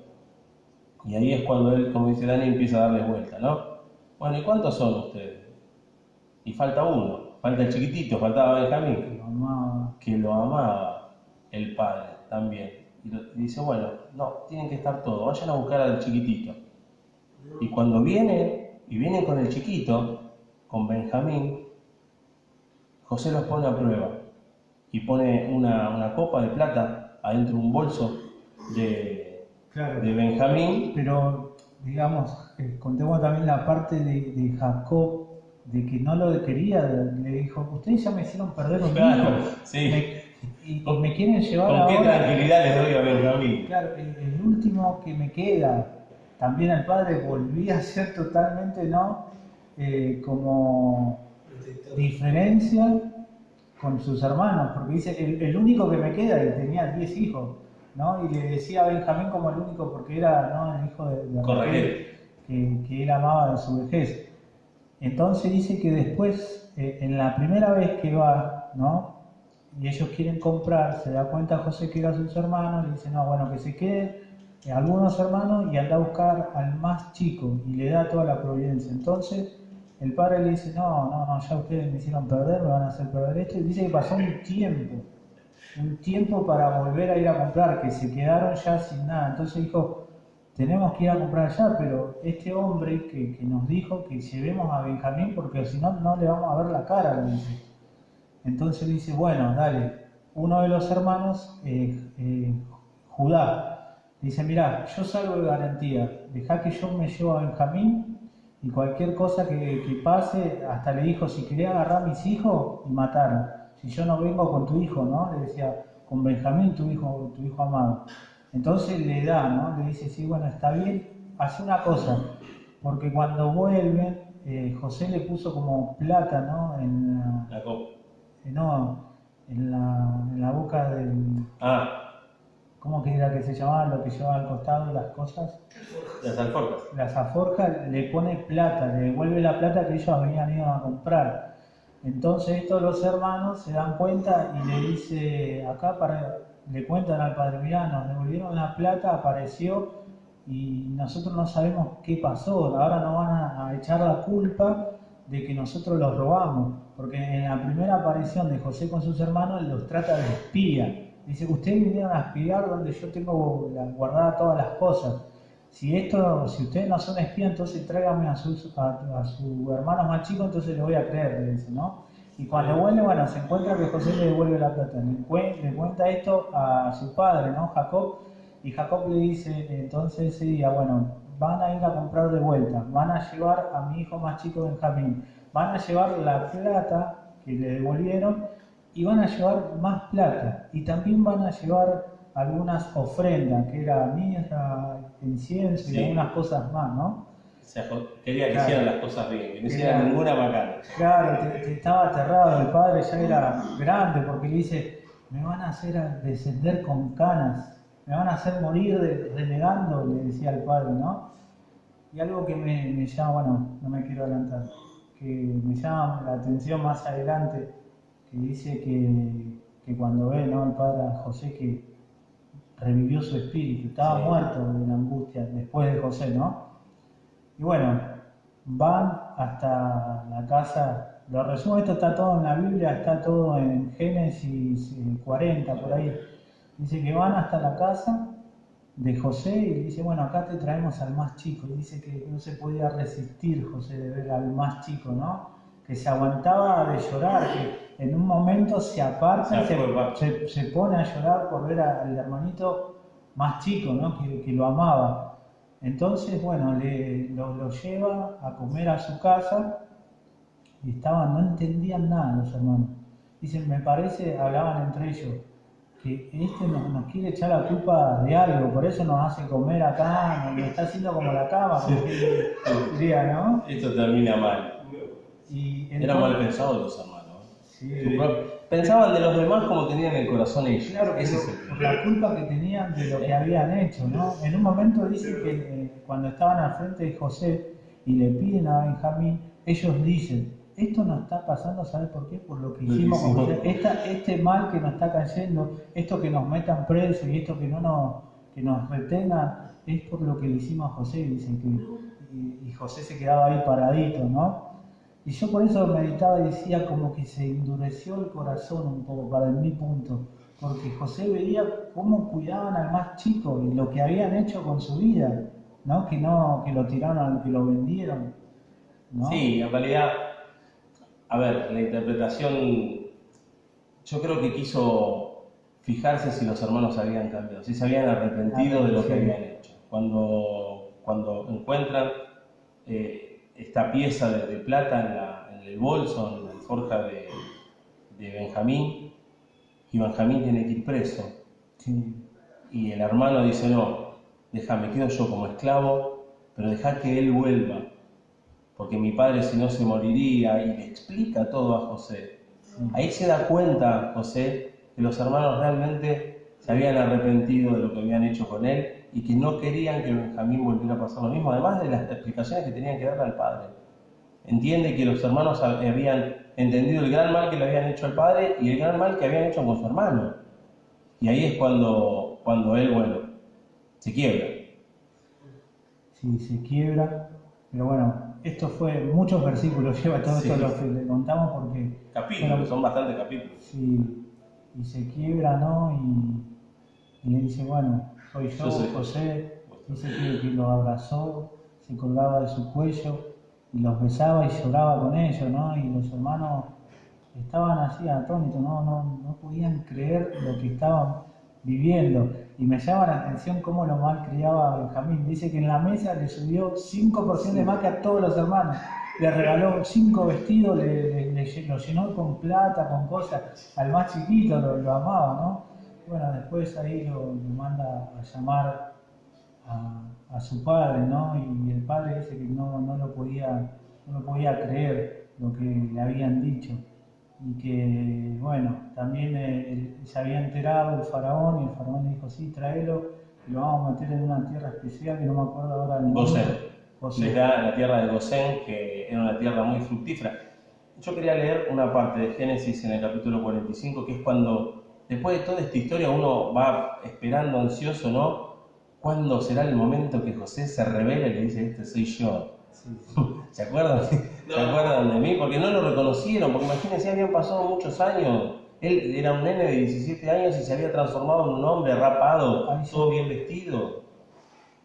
Y ahí es cuando él, como dice Dani, empieza a darles vuelta, ¿no? Bueno, ¿y cuántos son ustedes? Y falta uno, falta el chiquitito, faltaba Benjamín, Lo amaba. que lo amaba el padre también. Y dice, bueno, no, tienen que estar todos, vayan a buscar al chiquitito. Y cuando vienen con el chiquito, con Benjamín, José los pone a prueba y pone una copa de plata adentro de un bolso Claro. de Benjamín. Pero, digamos, contemos también la parte de Jacob, de que no lo quería, le dijo, ustedes ya me hicieron perder un Claro, hijo, sí. y me quieren llevar ¿Con qué ahora. tranquilidad les doy a Benjamín? Claro, el último que me queda, también el padre volvía a ser totalmente, ¿no? Como diferencia con sus hermanos, porque dice, el único que me queda, y tenía 10 hijos, ¿no? Y le decía a Benjamín como el único, porque era, ¿no?, el hijo de Raquel, que él amaba de su vejez. Entonces dice que después, en la primera vez que va, ¿no?, y ellos quieren comprar, se da cuenta José que eran sus hermanos, le dice, no, bueno, que se queden algunos hermanos y anda a buscar al más chico, y le da toda la providencia. Entonces el padre le dice, no, ya ustedes me hicieron perder, me van a hacer perder esto, y dice que pasó un tiempo para volver a ir a comprar, que se quedaron ya sin nada. Entonces dijo, tenemos que ir a comprar allá, pero este hombre que nos dijo que llevemos a Benjamín porque si no, no le vamos a ver la cara, le dice. Entonces dice, bueno, dale, uno de los hermanos, Judá, dice, mirá, yo salgo de garantía, dejá que yo me llevo a Benjamín y cualquier cosa que pase, hasta le dijo, si querés agarrar a mis hijos y matarlos, si yo no vengo con tu hijo, ¿no? Le decía, con Benjamín, tu hijo amado. Entonces le da, ¿no? Le dice, sí, bueno, está bien, hace una cosa, porque cuando vuelven, José le puso como plata, ¿no? La copa. No, en la boca del... ¿Cómo que era que se llamaba lo que llevaba al costado las cosas? Las alforjas. Las alforjas, le pone plata, le devuelve la plata que ellos habían ido a comprar. Entonces estos los hermanos se dan cuenta y le dice, le cuentan al padre, mirá, nos devolvieron la plata, apareció y nosotros no sabemos qué pasó, ahora nos van a echar la culpa de que nosotros los robamos, porque en la primera aparición de José con sus hermanos los trata de espía. Dice, ustedes vinieron a espiar donde yo tengo guardadas todas las cosas. Si ustedes no son espías, entonces tráiganme a su hermano más chico, entonces le voy a creer, le dice, ¿no? Y cuando vuelve, bueno, se encuentra que José le devuelve la plata. Le cuenta esto a su padre, ¿no? Jacob. Y Jacob le dice entonces ese día, bueno, van a ir a comprar de vuelta, van a llevar a mi hijo más chico Benjamín, van a llevar la plata que le devolvieron y van a llevar más plata. Y también van a llevar algunas ofrendas, que era mirra, incienso y algunas cosas más, ¿no? O sea, quería que hicieran las cosas bien, que no hicieran Claro. ninguna macana. Claro, estaba aterrado, el padre ya era grande porque le dice, me van a hacer descender con canas, me van a hacer morir renegando, le decía al padre, ¿no? Y algo que me llama, bueno, no me quiero adelantar, que me llama la atención más adelante, que dice que cuando ve, ¿no? El padre a José que revivió su espíritu, estaba muerto de la angustia después de José, ¿no? Y bueno, van hasta la casa, lo resumo, esto está todo en la Biblia, está todo en Génesis 40, por ahí. Dice que van hasta la casa de José y le dice, bueno, acá te traemos al más chico. Y dice que no se podía resistir José de ver al más chico, ¿no? Que se aguantaba de llorar, que en un momento se aparta y se pone a llorar por ver al hermanito más chico, ¿no? Que lo amaba. Entonces, bueno, lo lleva a comer a su casa y no entendían nada los hermanos. Dicen, me parece, hablaban entre ellos, que nos quiere echar la culpa de algo, por eso nos hace comer acá, nos está haciendo como la cama, porque diría, ¿no? Esto termina mal. Eran mal pensados los hermanos. Sí. Pensaban de los demás como tenían el corazón ellos. Claro, por la culpa que tenían de lo que habían hecho, ¿no? En un momento dicen que cuando estaban al frente de José y le piden a Benjamín, ellos dicen, esto nos está pasando, ¿sabes por qué? Por lo que hicimos con José. Este mal que nos está cayendo, esto que nos metan presos y esto que nos retengan, es por lo que le hicimos a José. Dicen y José se quedaba ahí paradito, ¿no? Y yo por eso meditaba y decía como que se endureció el corazón un poco para mi punto, porque José veía cómo cuidaban al más chico y lo que habían hecho con su vida, ¿no? Que lo tiraron, que lo vendieron, ¿no? Sí, en realidad, a ver, la interpretación, yo creo que quiso fijarse si los hermanos habían cambiado, si se habían arrepentido de lo que habían hecho. Cuando encuentran esta pieza de plata en el bolso, en la alforja de Benjamín, y Benjamín tiene que ir preso. Sí. Y el hermano dice, no, me quedo yo como esclavo, pero dejá que él vuelva, porque mi padre si no se moriría, y le explica todo a José. Ahí se da cuenta José que los hermanos realmente se habían arrepentido de lo que habían hecho con él y que no querían que Benjamín volviera a pasar lo mismo, además de las explicaciones que tenían que darle al padre. Entiende que los hermanos habían entendido el gran mal que le habían hecho al padre y el gran mal que habían hecho con su hermano. Y ahí es cuando él, bueno, se quiebra. Sí, se quiebra, pero bueno, esto fue muchos versículos, lleva todo esto lo que le contamos porque... Capítulos, bueno, son bastantes capítulos. Sí, y se quiebra, ¿no? Y le dice, bueno, soy yo José, dice que lo abrazó, se colgaba de su cuello y los besaba y lloraba con ellos, ¿no? Y los hermanos estaban así atónitos, no podían creer lo que estaban viviendo. Y me llama la atención cómo lo malcriaba a Benjamín. Dice que en la mesa le subió 5 porciones más que a todos los hermanos. Le regaló 5 vestidos, lo llenó con plata, con cosas. Al más chiquito lo amaba, ¿no? Y bueno, después ahí lo manda a llamar a su padre, ¿no? Y el padre dice que no lo podía creer lo que le habían dicho. Y que, bueno, también se había enterado el faraón y el faraón le dijo, sí, tráelo y lo vamos a meter en una tierra especial que no me acuerdo ahora el nombre. Gosén. Era la tierra de Gosén, que era una tierra muy fructífera. Yo quería leer una parte de Génesis en el capítulo 45, que es cuando, después de toda esta historia, uno va esperando ansioso, ¿no? ¿Cuándo será el momento que José se revela y le dice, este soy yo? Sí. ¿Se acuerdan? No. ¿Se acuerdan de mí? Porque no lo reconocieron, porque imagínense, habían pasado muchos años. Él era un nene de 17 años y se había transformado en un hombre rapado, todo bien vestido.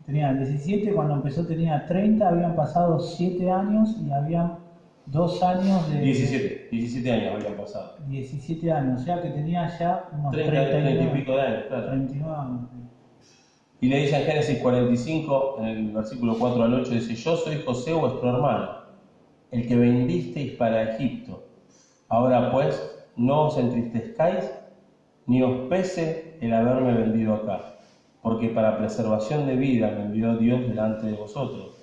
Tenía 17, cuando empezó tenía 30, habían pasado 7 años y habían 2 años de 17 años habían pasado. 17 años, o sea que tenía ya unos 30 y pico de años, claro. 39 años. Y le dice en Génesis 45, en el versículo 4 al 8, dice: yo soy José, vuestro hermano, el que vendisteis para Egipto. Ahora pues, no os entristezcáis, ni os pese el haberme vendido acá, porque para preservación de vida me envió Dios delante de vosotros.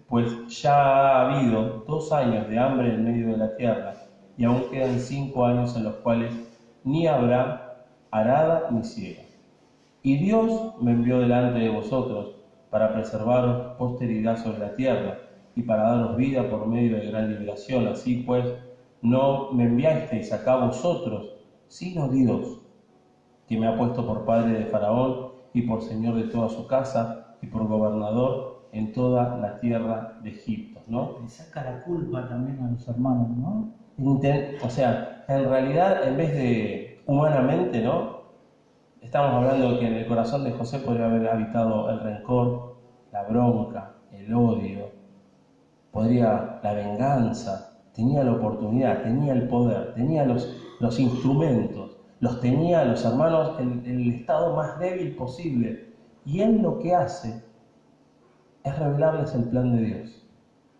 Pues ya ha habido 2 años de hambre en medio de la tierra, y aún quedan 5 años en los cuales ni habrá arada ni siega. Y Dios me envió delante de vosotros para preservaros posteridad sobre la tierra y para daros vida por medio de gran liberación. Así pues, no me enviasteis acá vosotros, sino Dios, que me ha puesto por padre de Faraón y por señor de toda su casa y por gobernador en toda la tierra de Egipto, ¿no? Le saca la culpa también a los hermanos, ¿no? O sea, en realidad, en vez de humanamente, ¿no? Estamos hablando de que en el corazón de José podría haber habitado el rencor, la bronca, el odio, la venganza, tenía la oportunidad, tenía el poder, tenía los instrumentos, los tenía los hermanos en el estado más débil posible. Y él lo que hace es revelarles el plan de Dios.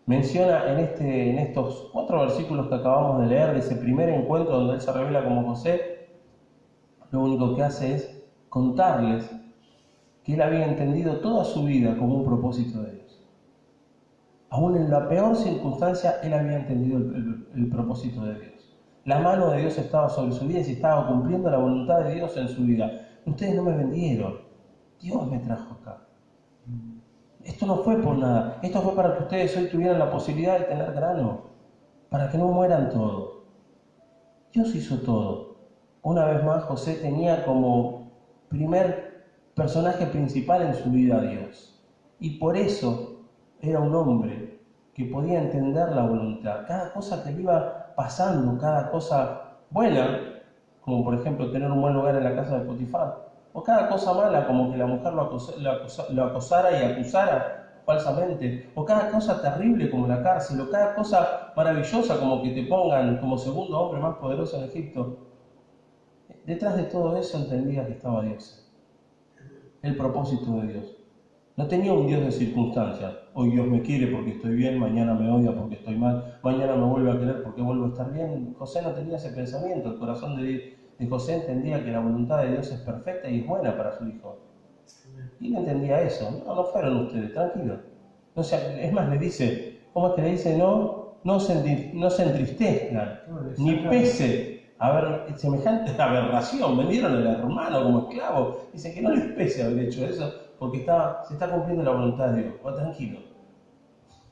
Menciona en estos 4 versículos que acabamos de leer, de ese primer encuentro donde él se revela como José, lo único que hace es contarles que él había entendido toda su vida como un propósito de Dios. Aún en la peor circunstancia, él había entendido el propósito de Dios. La mano de Dios estaba sobre su vida y se estaba cumpliendo la voluntad de Dios en su vida. Ustedes no me vendieron, Dios me trajo acá. Esto no fue por nada, esto fue para que ustedes hoy tuvieran la posibilidad de tener grano, para que no mueran todos. Dios hizo todo. Una vez más, José tenía como primer personaje principal en su vida a Dios. Y por eso era un hombre que podía entender la voluntad. Cada cosa que le iba pasando, cada cosa buena, como por ejemplo tener un buen lugar en la casa de Potifar, o cada cosa mala, como que la mujer lo acosara y acusara falsamente, o cada cosa terrible como la cárcel, o cada cosa maravillosa como que te pongan como segundo hombre más poderoso en Egipto. Detrás de todo eso entendía que estaba Dios, el propósito de Dios. No tenía un Dios de circunstancias. Hoy Dios me quiere porque estoy bien, mañana me odia porque estoy mal, mañana me vuelve a querer porque vuelvo a estar bien. José no tenía ese pensamiento. El corazón de José entendía que la voluntad de Dios es perfecta y es buena para su hijo. Y él entendía eso. No fueron ustedes, tranquilos. O sea, es más, le dice, ¿cómo es que le dice? No se entristezcan, ni pese a ver semejante aberración. Vendieron al hermano como esclavo. Dice que no les pese haber hecho eso, porque se está cumpliendo la voluntad de Dios. Va tranquilo.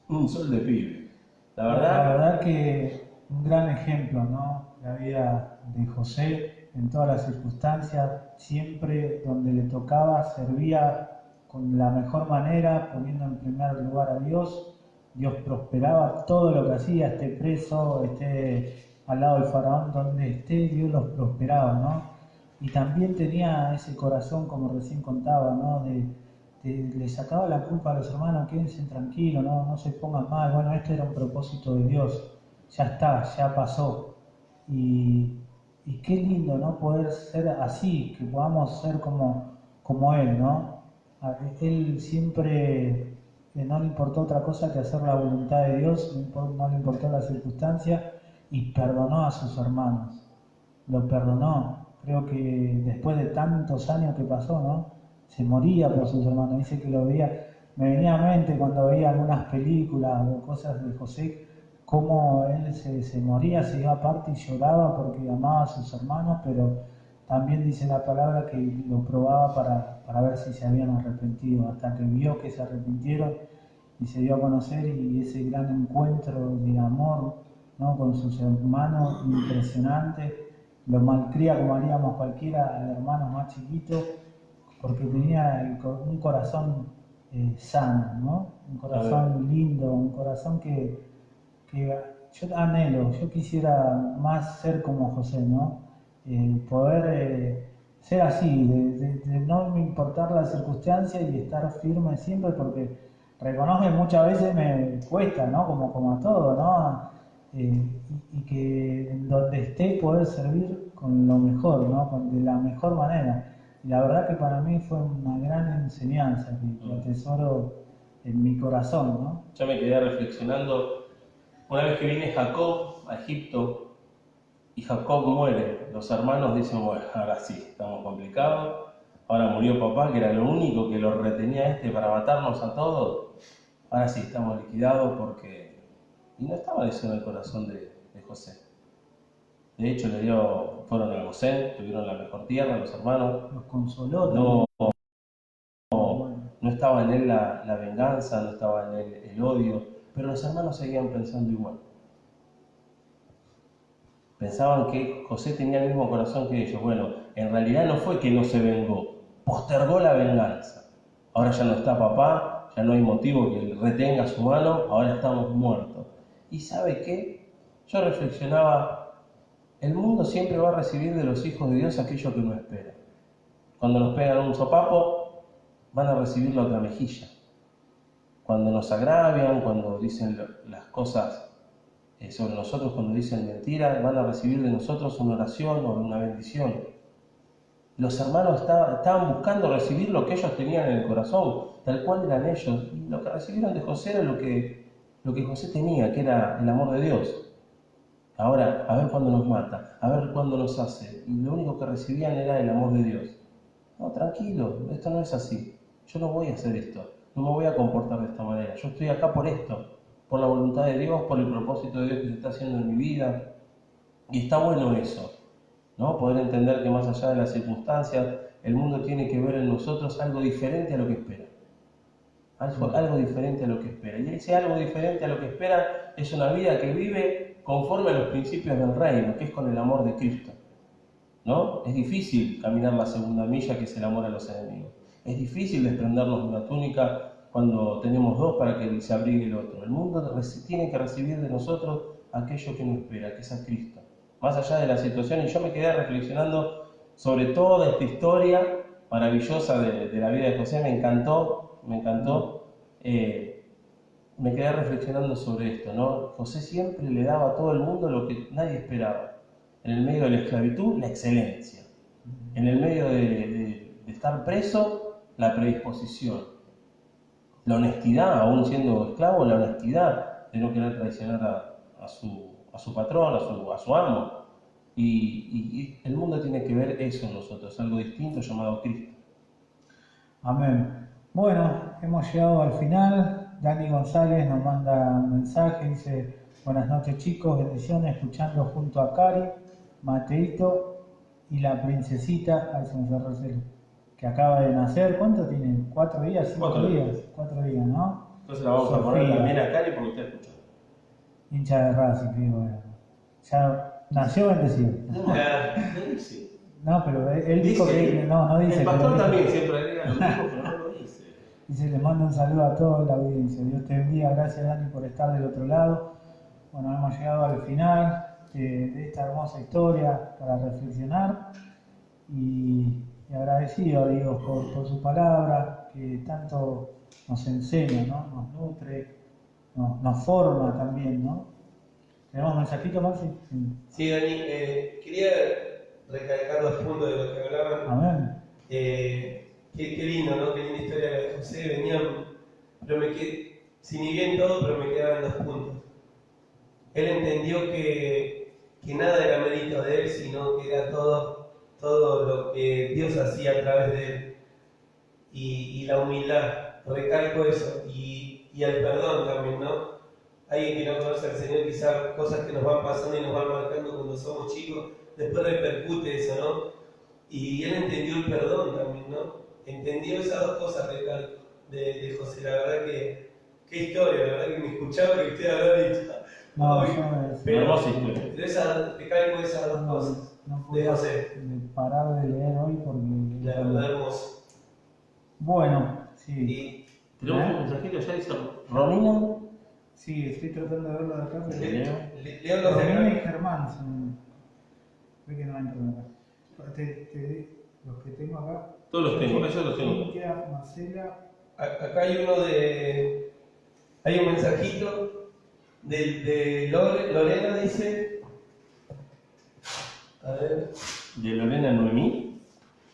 Un sol de pibe. La verdad que un gran ejemplo, ¿no? La vida de José en todas las circunstancias, siempre donde le tocaba servía con la mejor manera, poniendo en primer lugar a Dios. Dios prosperaba todo lo que hacía, esté preso, esté al lado del faraón, donde esté, Dios los prosperaba, ¿no? Y también tenía ese corazón, como recién contaba, ¿no? Le sacaba la culpa a los hermanos: quédense tranquilos, no se pongan mal. Bueno, este era un propósito de Dios, ya está, ya pasó. Y qué lindo, ¿no? Poder ser así, que podamos ser como Él, ¿no? Él siempre no le importó otra cosa que hacer la voluntad de Dios, no le importó la circunstancia, y perdonó a sus hermanos. Lo perdonó. Creo que después de tantos años que pasó, ¿no? Se moría por sus hermanos. Dice que lo veía, me venía a mente cuando veía algunas películas o cosas de José, cómo él se moría, se iba aparte y lloraba porque amaba a sus hermanos, pero también dice la palabra que lo probaba para ver si se habían arrepentido, hasta que vio que se arrepintieron y se dio a conocer, y ese gran encuentro de amor, ¿no? Con sus hermanos, impresionante. Lo malcría como haríamos cualquiera al hermano más chiquito, porque tenía un corazón sano, ¿no? Un corazón lindo, un corazón que yo anhelo, yo quisiera más ser como José, ¿no? Poder ser así, de no importar la circunstancia y estar firme siempre, porque reconozco que muchas veces me cuesta, ¿no? Como a todo, ¿no? Y que en donde esté poder servir con lo mejor, ¿no? De la mejor manera. Y la verdad que para mí fue una gran enseñanza que atesoro en mi corazón, ¿no? Yo me quedé reflexionando, una vez que viene Jacob a Egipto y Jacob muere, los hermanos dicen, bueno, ahora sí, estamos complicados, ahora murió papá, que era lo único que lo retenía para matarnos a todos, ahora sí, estamos liquidados porque... Y no estaba eso en el corazón de José. De hecho, fueron a Gosén, tuvieron la mejor tierra, los hermanos. Los consoló. No, no estaba en él la venganza, no estaba en él el odio, pero los hermanos seguían pensando igual. Pensaban que José tenía el mismo corazón que ellos. Bueno, en realidad no fue que no se vengó, postergó la venganza. Ahora ya no está papá, ya no hay motivo que retenga su mano, ahora estamos muertos. ¿Y sabe qué? Yo reflexionaba, el mundo siempre va a recibir de los hijos de Dios aquello que no espera. Cuando nos pegan un sopapo, van a recibir la otra mejilla. Cuando nos agravian, cuando dicen las cosas sobre nosotros, cuando dicen mentiras, van a recibir de nosotros una oración o una bendición. Los hermanos estaban buscando recibir lo que ellos tenían en el corazón, tal cual eran ellos. Y lo que recibieron de José era lo que José tenía, que era el amor de Dios. Ahora, a ver cuándo nos mata, a ver cuándo nos hace. Y lo único que recibían era el amor de Dios. No, tranquilo, esto no es así. Yo no voy a hacer esto, no me voy a comportar de esta manera. Yo estoy acá por esto, por la voluntad de Dios, por el propósito de Dios que se está haciendo en mi vida. Y está bueno eso, ¿no? Poder entender que más allá de las circunstancias, el mundo tiene que ver en nosotros algo diferente a lo que espera. Algo diferente a lo que espera. Y ese algo diferente a lo que espera es una vida que vive conforme a los principios del reino, que es con el amor de Cristo. ¿No? Es difícil caminar la segunda milla, que es el amor a los enemigos. Es difícil desprendernos de una túnica cuando tenemos dos para que se abrigue el otro. El mundo tiene que recibir de nosotros aquello que nos espera, que es a Cristo. Más allá de la situación, y yo me quedé reflexionando sobre toda esta historia maravillosa de la vida de José, me encantó. Me quedé reflexionando sobre esto, ¿no? José siempre le daba a todo el mundo lo que nadie esperaba. En el medio de la esclavitud, la excelencia. En el medio de estar preso, la predisposición. La honestidad, aún siendo esclavo, la honestidad de no querer traicionar a su patrón, a su amo. Y el mundo tiene que ver eso en nosotros, algo distinto llamado Cristo. Amén. Bueno, hemos llegado al final. Dani González nos manda un mensaje, dice: buenas noches chicos, bendiciones, escuchando junto a Cari, Mateito y la princesita, ahí se me cerró el celo, que acaba de nacer. ¿Cuánto tiene? ¿4 días? 5 días. 4 días, ¿no? Entonces la vamos a poner también a Cari porque usted escucha. Hincha de Racing, que bueno. Ya nació bendecido. No, pero él dijo que no dice. El pastor también siempre agrega lo mismo, pero no lo dice. Dice: les mando un saludo a toda la audiencia. Dios te bendiga. Gracias, Dani, por estar del otro lado. Bueno, hemos llegado al final de esta hermosa historia para reflexionar y agradecido a Dios por su palabra, que tanto nos enseña, ¿no? Nos nutre, nos forma también, ¿no? ¿Tenemos mensajito, Maxi? Sí, Dani, quería recalcar 2 puntos de lo que hablaban. Amén. Qué lindo, ¿no? Qué linda historia de José. Venían, pero si ni bien todo, pero me quedaban 2 puntos. Él entendió que nada era mérito de él, sino que era todo lo que Dios hacía a través de él. Y la humildad, recalco eso. Y el perdón también, ¿no? Alguien que no conoce al Señor, quizás cosas que nos van pasando y nos van marcando cuando somos chicos, después repercute eso, ¿no? Y él entendió el perdón también, ¿no? Entendió esas 2 cosas de José. La verdad que, qué historia, la verdad que me escuchaba que usted hablaba y estaba. No, pero recalco esas 2 cosas no de José. Parar de leer hoy porque... La verdad hermoso. Bueno, sí. ¿Tenemos un mensajito? Ya dice Romina. Sí, estoy tratando de verlo de acá, pero... Leo los de Romina y acá. Germán son... Ve que no entran acá. Los que tengo acá... Todos los tengo, esos los tengo. Cintia, Marcela... Acá hay uno de Hay un mensajito de Lorena, dice. A ver. ¿De Lorena Noemí?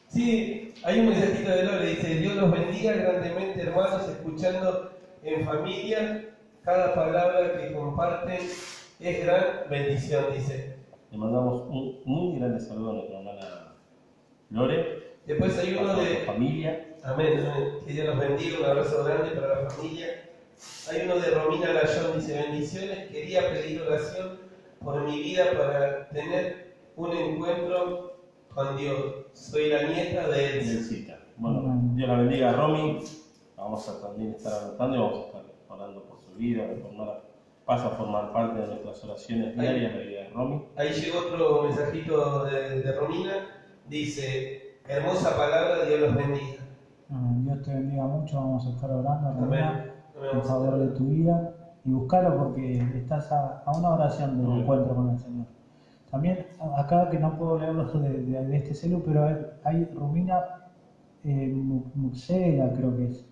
Sí, hay un mensajito de Lore, dice: Dios los bendiga grandemente, hermanos, escuchando en familia. Cada palabra que comparten es gran bendición, dice. Le mandamos un muy grande saludo a nuestra hermana Lore. Después hay uno de familia. Amén, amén. Que Dios los bendiga, un abrazo grande para la familia. Hay uno de Romina Layón, dice: bendiciones, quería pedir oración por mi vida para tener un encuentro con Dios. Soy la nieta de Elcita. Bueno, Dios la bendiga a Romy. Vamos a también estar anotando y vamos a estar orando por su vida, pasa a formar parte de nuestras oraciones diarias, la vida de Romy. Ahí llegó otro mensajito de Romina, dice: hermosa palabra, Dios los bendiga. Dios te bendiga mucho, vamos a estar orando, Amén. en favor de tu vida y buscarlo porque estás a una oración del encuentro con el Señor. También acá, que no puedo leerlo de este celu, pero hay Romina Muxela, creo que es.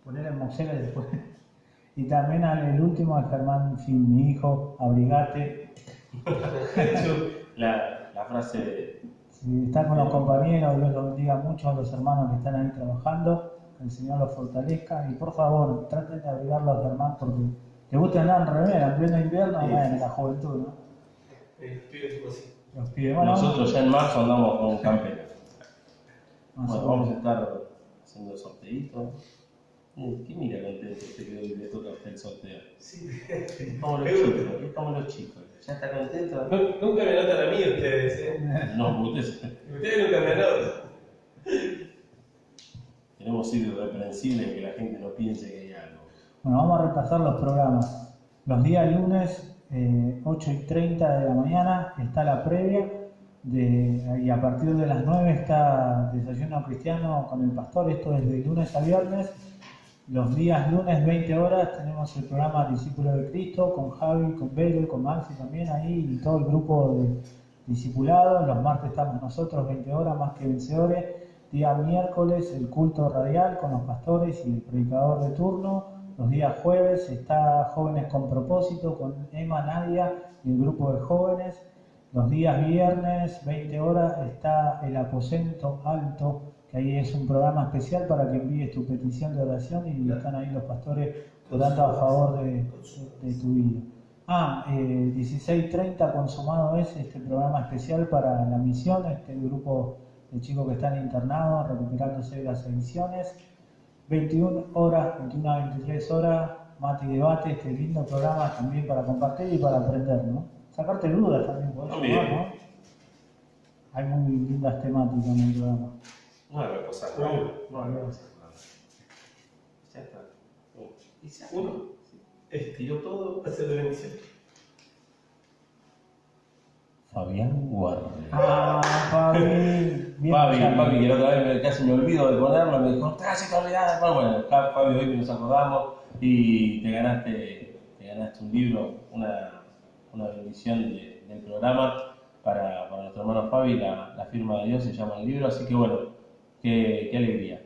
Poner el Muxela después. Y también el último de Germán Fin, mi hijo, abrigate. la frase de... Si están con los compañeros, Dios los bendiga mucho a los hermanos que están ahí trabajando, que el Señor los fortalezca y por favor traten de abrigarlos a Germán porque te gusta andar en remera en pleno invierno, sí. Bueno, la juventud, ¿no? Los pibes, bueno, nosotros ya en marzo andamos con campera. Bueno, vamos a estar haciendo sorteitos. ¿Qué mira contento usted que hoy le toca a usted el sorteo? Sí. Es como los chicos. ¿Ya está contento? Nunca me notan a mí ustedes, ¿eh? No, ustedes nunca me notan. Queremos ser irreprensibles que la gente no piense que hay algo. Bueno, vamos a repasar los programas. Los días lunes, 8:30 de la mañana, está la previa. Y a partir de las 9 está Desayuno Cristiano con el Pastor. Esto es de lunes a viernes. Los días lunes, 20 horas, tenemos el programa Discípulos de Cristo con Javi, con Belo, con Maxi también ahí y todo el grupo de discipulados. Los martes estamos nosotros, 20 horas, más que vencedores. Día miércoles, el culto radial con los pastores y el predicador de turno. Los días jueves está Jóvenes con Propósito con Emma, Nadia y el grupo de jóvenes. Los días viernes, 20 horas, está el Aposento Alto, que ahí es un programa especial para que envíes tu petición de oración y están ahí los pastores orando a favor de tu vida. 16:30 consumado es este programa especial para la misión, este grupo de chicos que están internados recuperándose de las ediciones. 21 horas, 21 a 23 horas, Mate y Debate, este lindo programa también para compartir y para aprender, ¿no? Sacarte dudas también, podés jugar, ¿no? Hay muy lindas temáticas en el programa. Nueve cosas. Ya está. Uno, estiró todo, hace de bendición. Fabián Guardia. Fabi. Fabi, que la otra vez casi me olvido de ponerlo, me dijo, casi te olvidaste. Bueno, Fabi, hoy nos acordamos y te ganaste un libro, una bendición del programa para nuestro hermano Fabi, la firma de Dios se llama el libro, así que bueno, qué alegría.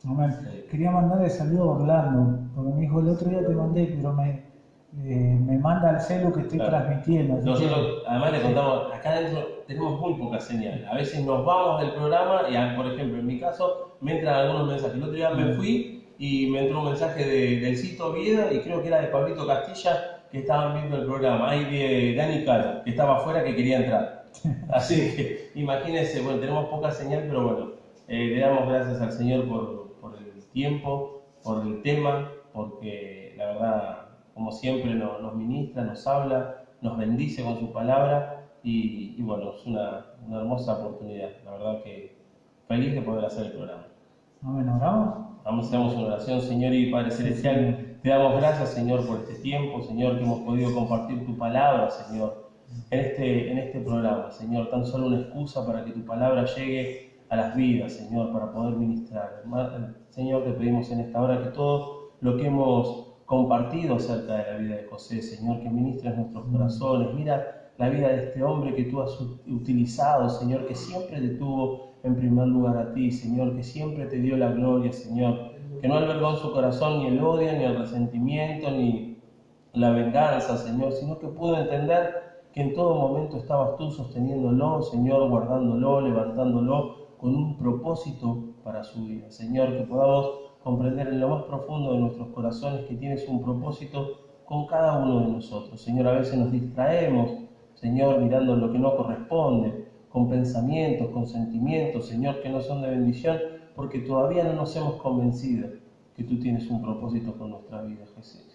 Amén. Quería mandarle saludo a Orlando, porque me dijo el otro día te mandé, pero me manda al celu que estoy transmitiendo. Nosotros además le contamos, acá adentro tenemos muy poca señal. A veces nos vamos del programa y, por ejemplo, en mi caso, me entran algunos mensajes. El otro día me fui y me entró un mensaje del Cito Oviedo y creo que era de Pablito Castilla, que estaban viendo el programa. Hay de Dani Caro, que estaba afuera, que quería entrar. Así que imagínense, bueno, tenemos poca señal, pero bueno, le damos gracias al Señor por el tiempo, por el tema, porque la verdad, como siempre, nos ministra, nos habla, nos bendice con su palabra y bueno, es una hermosa oportunidad. La verdad que feliz de poder hacer el programa. Amén, ¿oramos? Hacemos una oración, Señor y Padre Celestial. Te damos gracias, Señor, por este tiempo, Señor, que hemos podido compartir tu palabra, Señor, en este programa. Señor, tan solo una excusa para que tu palabra llegue a las vidas, Señor, para poder ministrar. Señor, te pedimos en esta hora que todo lo que hemos compartido acerca de la vida de José, Señor, que ministres nuestros corazones. Mira la vida de este hombre que tú has utilizado, Señor, que siempre te tuvo en primer lugar a ti, Señor, que siempre te dio la gloria, Señor. que no albergó en su corazón ni el odio, ni el resentimiento, ni la venganza, Señor, sino que pudo entender que en todo momento estabas tú sosteniéndolo, Señor, guardándolo, levantándolo con un propósito para su vida. Señor, que podamos comprender en lo más profundo de nuestros corazones que tienes un propósito con cada uno de nosotros. Señor, a veces nos distraemos, Señor, mirando lo que no corresponde, con pensamientos, con sentimientos, Señor, que no son de bendición, porque todavía no nos hemos convencido que tú tienes un propósito con nuestra vida.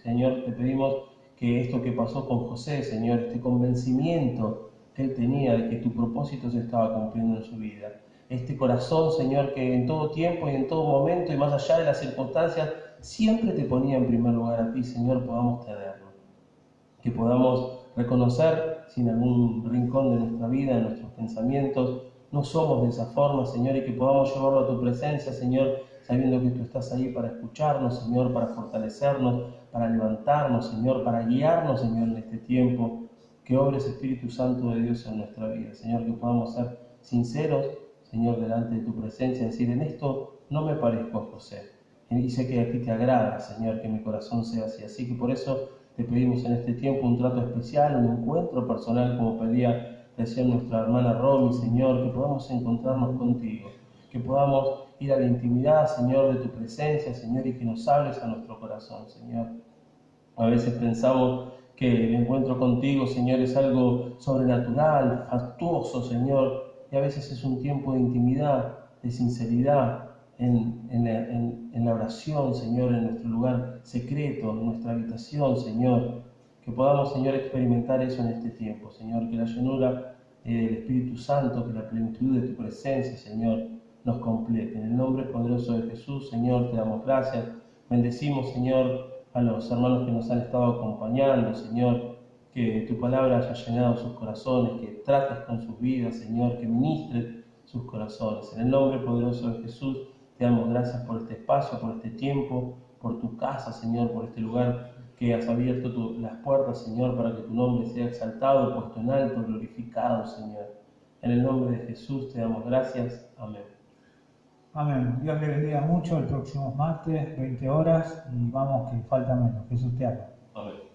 Señor, te pedimos que esto que pasó con José, Señor, este convencimiento que él tenía de que tu propósito se estaba cumpliendo en su vida, este corazón, Señor, que en todo tiempo y en todo momento y más allá de las circunstancias, siempre te ponía en primer lugar a ti, Señor, podamos tenerlo. Que podamos reconocer si en algún rincón de nuestra vida, de nuestros pensamientos, no somos de esa forma, Señor, y que podamos llevarlo a tu presencia, Señor, sabiendo que tú estás ahí para escucharnos, Señor, para fortalecernos, para levantarnos, Señor, para guiarnos, Señor, en este tiempo. Que obres, Espíritu Santo de Dios, en nuestra vida, Señor, que podamos ser sinceros, Señor, delante de tu presencia, decir, en esto no me parezco a José. Y sé que a ti te agrada, Señor, que mi corazón sea así. Así que por eso te pedimos en este tiempo un trato especial, un encuentro personal, como pedía recién nuestra hermana Romy, Señor, que podamos encontrarnos contigo, que podamos ir a la intimidad, Señor, de tu presencia, Señor, y que nos hables a nuestro corazón, Señor. A veces pensamos que el encuentro contigo, Señor, es algo sobrenatural, fastuoso, Señor, y a veces es un tiempo de intimidad, de sinceridad, en la oración, Señor, en nuestro lugar secreto, en nuestra habitación, Señor. Que podamos, Señor, experimentar eso en este tiempo, Señor, que la llenura del Espíritu Santo, que la plenitud de tu presencia, Señor, nos complete. En el nombre poderoso de Jesús, Señor, te damos gracias. Bendecimos, Señor, a los hermanos que nos han estado acompañando, Señor, que tu palabra haya llenado sus corazones, que trates con sus vidas, Señor, que ministres sus corazones. En el nombre poderoso de Jesús, te damos gracias por este espacio, por este tiempo, por tu casa, Señor, por este lugar que has abierto las puertas, Señor, para que tu nombre sea exaltado, puesto en alto, glorificado, Señor. En el nombre de Jesús te damos gracias. Amén. Amén. Dios le bendiga mucho el próximo martes, 20 horas, y vamos que falta menos. Jesús te ama. Amén.